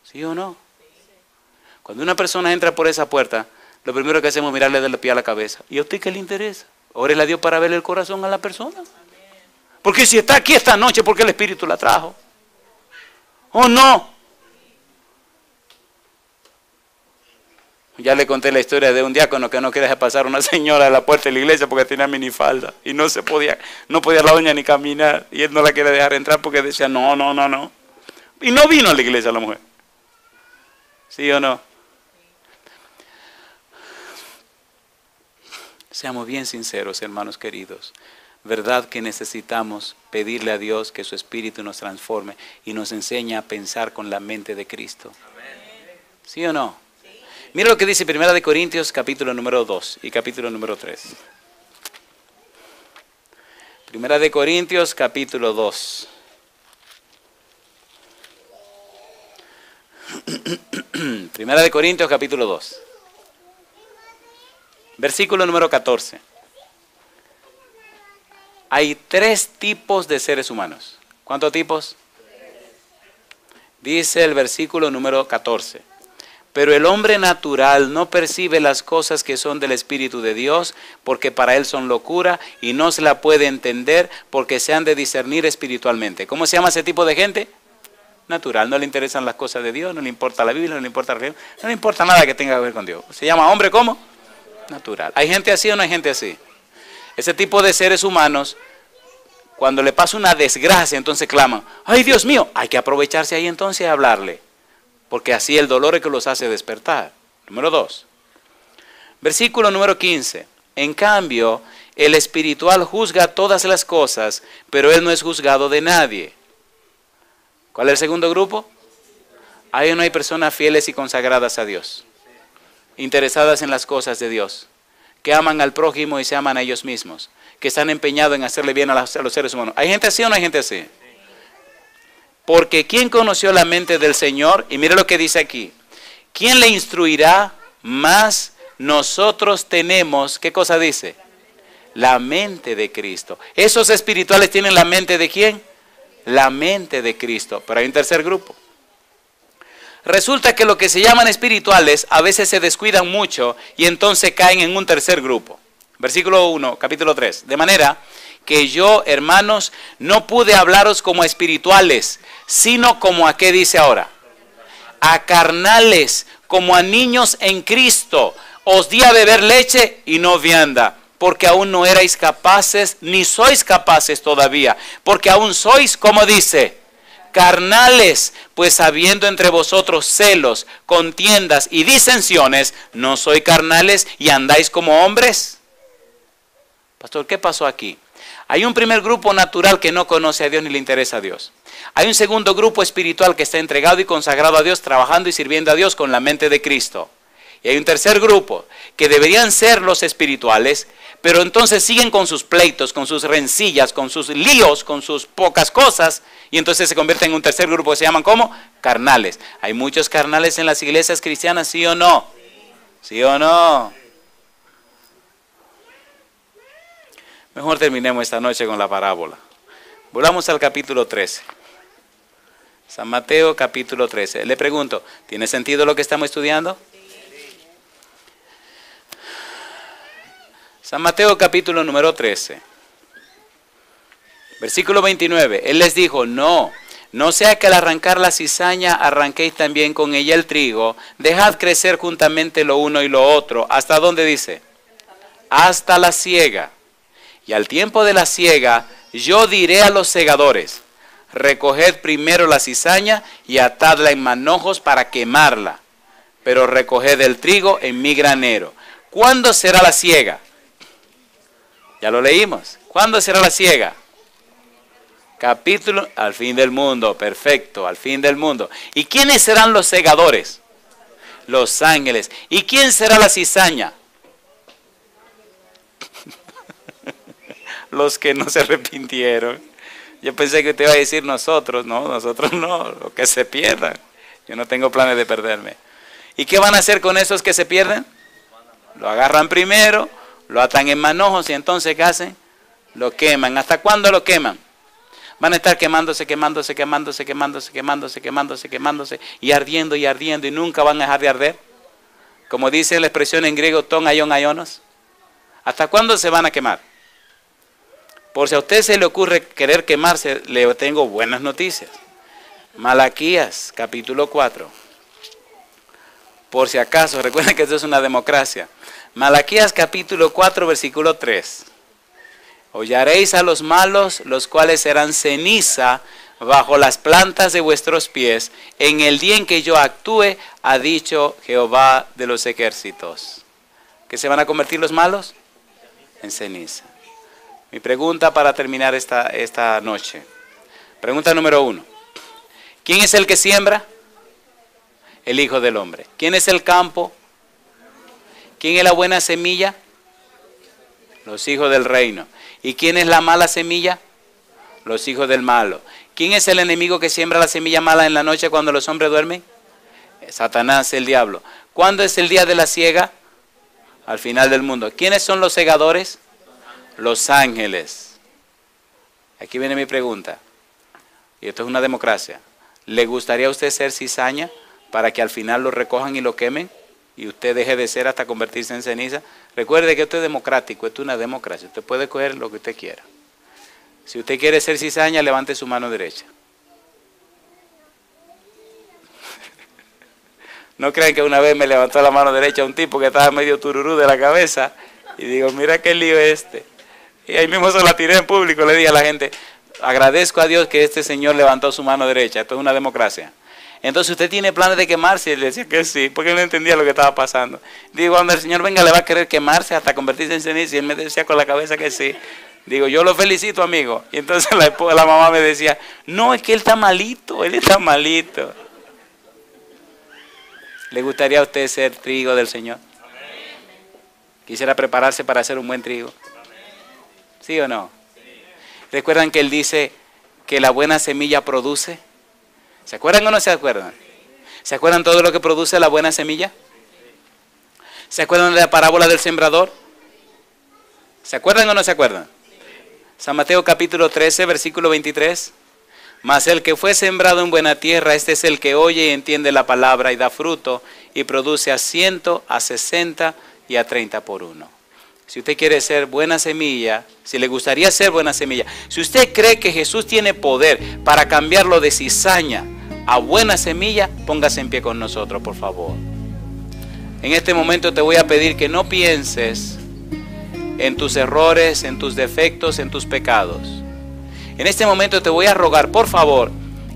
¿Sí o no? Cuando una persona entra por esa puerta, lo primero que hacemos es mirarle del pie a la cabeza. ¿Y a usted qué le interesa? Órele a Dios para verle el corazón a la persona. Porque si está aquí esta noche, porque el Espíritu la trajo. ¿O no? Ya le conté la historia de un diácono que no quería dejar pasar a una señora a la puerta de la iglesia porque tenía minifalda y no podía la doña ni caminar y él no la quería dejar entrar porque decía no. Y no vino a la iglesia la mujer. ¿Sí o no? Seamos bien sinceros, hermanos queridos. ¿Verdad que necesitamos pedirle a Dios que su Espíritu nos transforme y nos enseñe a pensar con la mente de Cristo? ¿Sí o no? Mira lo que dice 1 Corintios capítulo número 2 y capítulo número 3. 1 Corintios capítulo 2. 1 Corintios capítulo 2. Versículo número 14. Hay 3 tipos de seres humanos. ¿Cuántos tipos? Dice el versículo número 14. Pero el hombre natural no percibe las cosas que son del Espíritu de Dios, porque para él son locura y no se la puede entender porque se han de discernir espiritualmente. ¿Cómo se llama ese tipo de gente? Natural. No le interesan las cosas de Dios, no le importa la Biblia, no le importa la religión, no le importa nada que tenga que ver con Dios. ¿Se llama hombre cómo? Natural. ¿Hay gente así o no hay gente así? Ese tipo de seres humanos, cuando le pasa una desgracia, entonces claman, ¡ay, Dios mío! Hay que aprovecharse ahí entonces a hablarle. Porque así el dolor es que los hace despertar. Número 2. Versículo número 15. En cambio, el espiritual juzga todas las cosas, pero él no es juzgado de nadie. ¿Cuál es el segundo grupo? Ahí no hay personas fieles y consagradas a Dios, interesadas en las cosas de Dios, que aman al prójimo y se aman a ellos mismos, que están empeñados en hacerle bien a los seres humanos. ¿Hay gente así o no hay gente así? Porque ¿quién conoció la mente del Señor? Y mire lo que dice aquí. ¿Quién le instruirá? Más nosotros tenemos, ¿qué cosa dice? La mente de Cristo. ¿Esos espirituales tienen la mente de quién? La mente de Cristo. Pero hay un tercer grupo. Resulta que lo que se llaman espirituales a veces se descuidan mucho y entonces caen en un tercer grupo. Versículo 1, capítulo 3. De manera que yo, hermanos, no pude hablaros como a espirituales, sino como a, ¿qué dice ahora? A carnales, como a niños en Cristo. Os di a beber leche y no vianda, porque aún no erais capaces, ni sois capaces todavía, porque aún sois, como dice, carnales, pues habiendo entre vosotros celos, contiendas y disensiones, ¿no sois carnales y andáis como hombres? Pastor, ¿qué pasó aquí? Hay un primer grupo natural que no conoce a Dios ni le interesa a Dios. Hay un segundo grupo espiritual que está entregado y consagrado a Dios, trabajando y sirviendo a Dios con la mente de Cristo. Y hay un tercer grupo que deberían ser los espirituales, pero entonces siguen con sus pleitos, con sus rencillas, con sus líos, con sus pocas cosas, y entonces se convierten en un tercer grupo que se llaman ¿cómo? Carnales. ¿Hay muchos carnales en las iglesias cristianas, sí o no? ¿Sí o no? Mejor terminemos esta noche con la parábola. Volvamos al capítulo 13. San Mateo capítulo 13. Le pregunto, ¿tiene sentido lo que estamos estudiando? San Mateo capítulo número 13. Versículo 29. Él les dijo, no sea que al arrancar la cizaña arranquéis también con ella el trigo. Dejad crecer juntamente lo uno y lo otro. ¿Hasta dónde dice? Hasta la siega. Y al tiempo de la siega, yo diré a los segadores, recoged primero la cizaña y atadla en manojos para quemarla, pero recoged el trigo en mi granero. ¿Cuándo será la siega? Ya lo leímos. ¿Cuándo será la siega? Capítulo, al fin del mundo, perfecto, al fin del mundo. ¿Y quiénes serán los segadores? Los ángeles. ¿Y quién será la cizaña? Los que no se arrepintieron. Yo pensé que usted iba a decir nosotros. No, nosotros no, los que se pierdan. Yo no tengo planes de perderme. ¿Y qué van a hacer con esos que se pierden? Lo agarran primero, lo atan en manojos y entonces ¿qué hacen? Lo queman. ¿Hasta cuándo lo queman? Van a estar quemándose y ardiendo y nunca van a dejar de arder. Como dice la expresión en griego, ton aion aionos. ¿Hasta cuándo se van a quemar? Por si a usted se le ocurre querer quemarse, le tengo buenas noticias. Malaquías, capítulo 4. Por si acaso, recuerden que esto es una democracia. Malaquías, capítulo 4, versículo 3. Hollaréis a los malos, los cuales serán ceniza bajo las plantas de vuestros pies, en el día en que yo actúe, ha dicho Jehová de los ejércitos. ¿Qué se van a convertir los malos? En ceniza. Mi pregunta para terminar esta noche. Pregunta número 1. ¿Quién es el que siembra? El Hijo del Hombre. ¿Quién es el campo? ¿Quién es la buena semilla? Los hijos del reino. ¿Y quién es la mala semilla? Los hijos del malo. ¿Quién es el enemigo que siembra la semilla mala en la noche cuando los hombres duermen? Satanás, el diablo. ¿Cuándo es el día de la siega? Al final del mundo. ¿Quiénes son los segadores? Los ángeles. Aquí viene mi pregunta. Y esto es una democracia. ¿Le gustaría a usted ser cizaña para que al final lo recojan y lo quemen? Y usted deje de ser hasta convertirse en ceniza. Recuerde que esto es democrático, esto es una democracia. Usted puede coger lo que usted quiera. Si usted quiere ser cizaña, levante su mano derecha. No crean que una vez me levantó la mano derecha un tipo que estaba medio tururú de la cabeza. Y digo, mira qué lío es este. Y ahí mismo se la tiré en público. Le dije a la gente, agradezco a Dios que este señor levantó su mano derecha. Esto es una democracia. Entonces, ¿usted tiene planes de quemarse? Y él decía que sí, porque él no entendía lo que estaba pasando. Digo, cuando el Señor venga, le va a querer quemarse hasta convertirse en ceniza. Y él me decía con la cabeza que sí. Digo, yo lo felicito, amigo. Y entonces la mamá me decía, no, es que él está malito, él está malito. ¿Le gustaría a usted ser trigo del Señor? ¿Quisiera prepararse para ser un buen trigo? ¿Sí o no? ¿Recuerdan que él dice que la buena semilla produce? ¿Se acuerdan o no se acuerdan? ¿Se acuerdan todo lo que produce la buena semilla? ¿Se acuerdan de la parábola del sembrador? ¿Se acuerdan o no se acuerdan? San Mateo capítulo 13, versículo 23. Mas el que fue sembrado en buena tierra, este es el que oye y entiende la palabra y da fruto y produce a 100, a 60 y a 30 por uno. Si usted quiere ser buena semilla, si le gustaría ser buena semilla, si usted cree que Jesús tiene poder para cambiarlo de cizaña a buena semilla, póngase en pie con nosotros, por favor. En este momento te voy a pedir que no pienses en tus errores, en tus defectos, en tus pecados. En este momento te voy a rogar, por favor,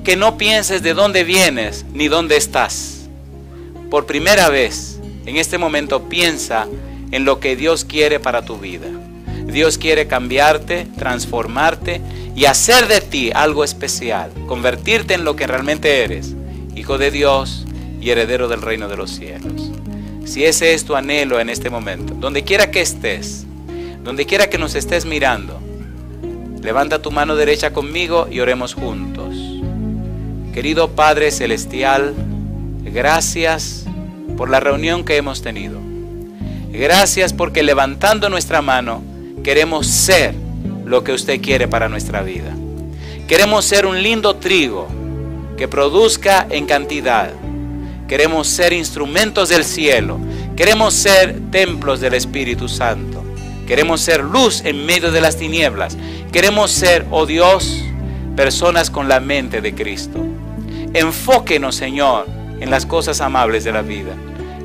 que no pienses de dónde vienes ni dónde estás. Por primera vez, en este momento piensa en lo que Dios quiere para tu vida. Dios quiere cambiarte, transformarte y hacer de ti algo especial, convertirte en lo que realmente eres, hijo de Dios y heredero del reino de los cielos. Si ese es tu anhelo en este momento, donde quiera que estés, donde quiera que nos estés mirando, levanta tu mano derecha conmigo y oremos juntos. Querido Padre Celestial, gracias por la reunión que hemos tenido. Gracias porque levantando nuestra mano queremos ser lo que usted quiere para nuestra vida. Queremos ser un lindo trigo que produzca en cantidad. Queremos ser instrumentos del cielo. Queremos ser templos del Espíritu Santo. Queremos ser luz en medio de las tinieblas. Queremos ser, oh Dios, personas con la mente de Cristo. Enfóquenos, Señor, en las cosas amables de la vida.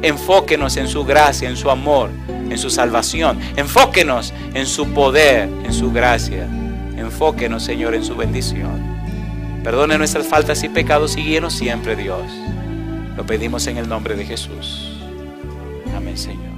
Enfóquenos en su gracia, en su amor, en su salvación. Enfóquenos en su poder, en su gracia. Enfóquenos, Señor, en su bendición. Perdone nuestras faltas y pecados y guíenos siempre, Dios. Lo pedimos en el nombre de Jesús. Amén, Señor.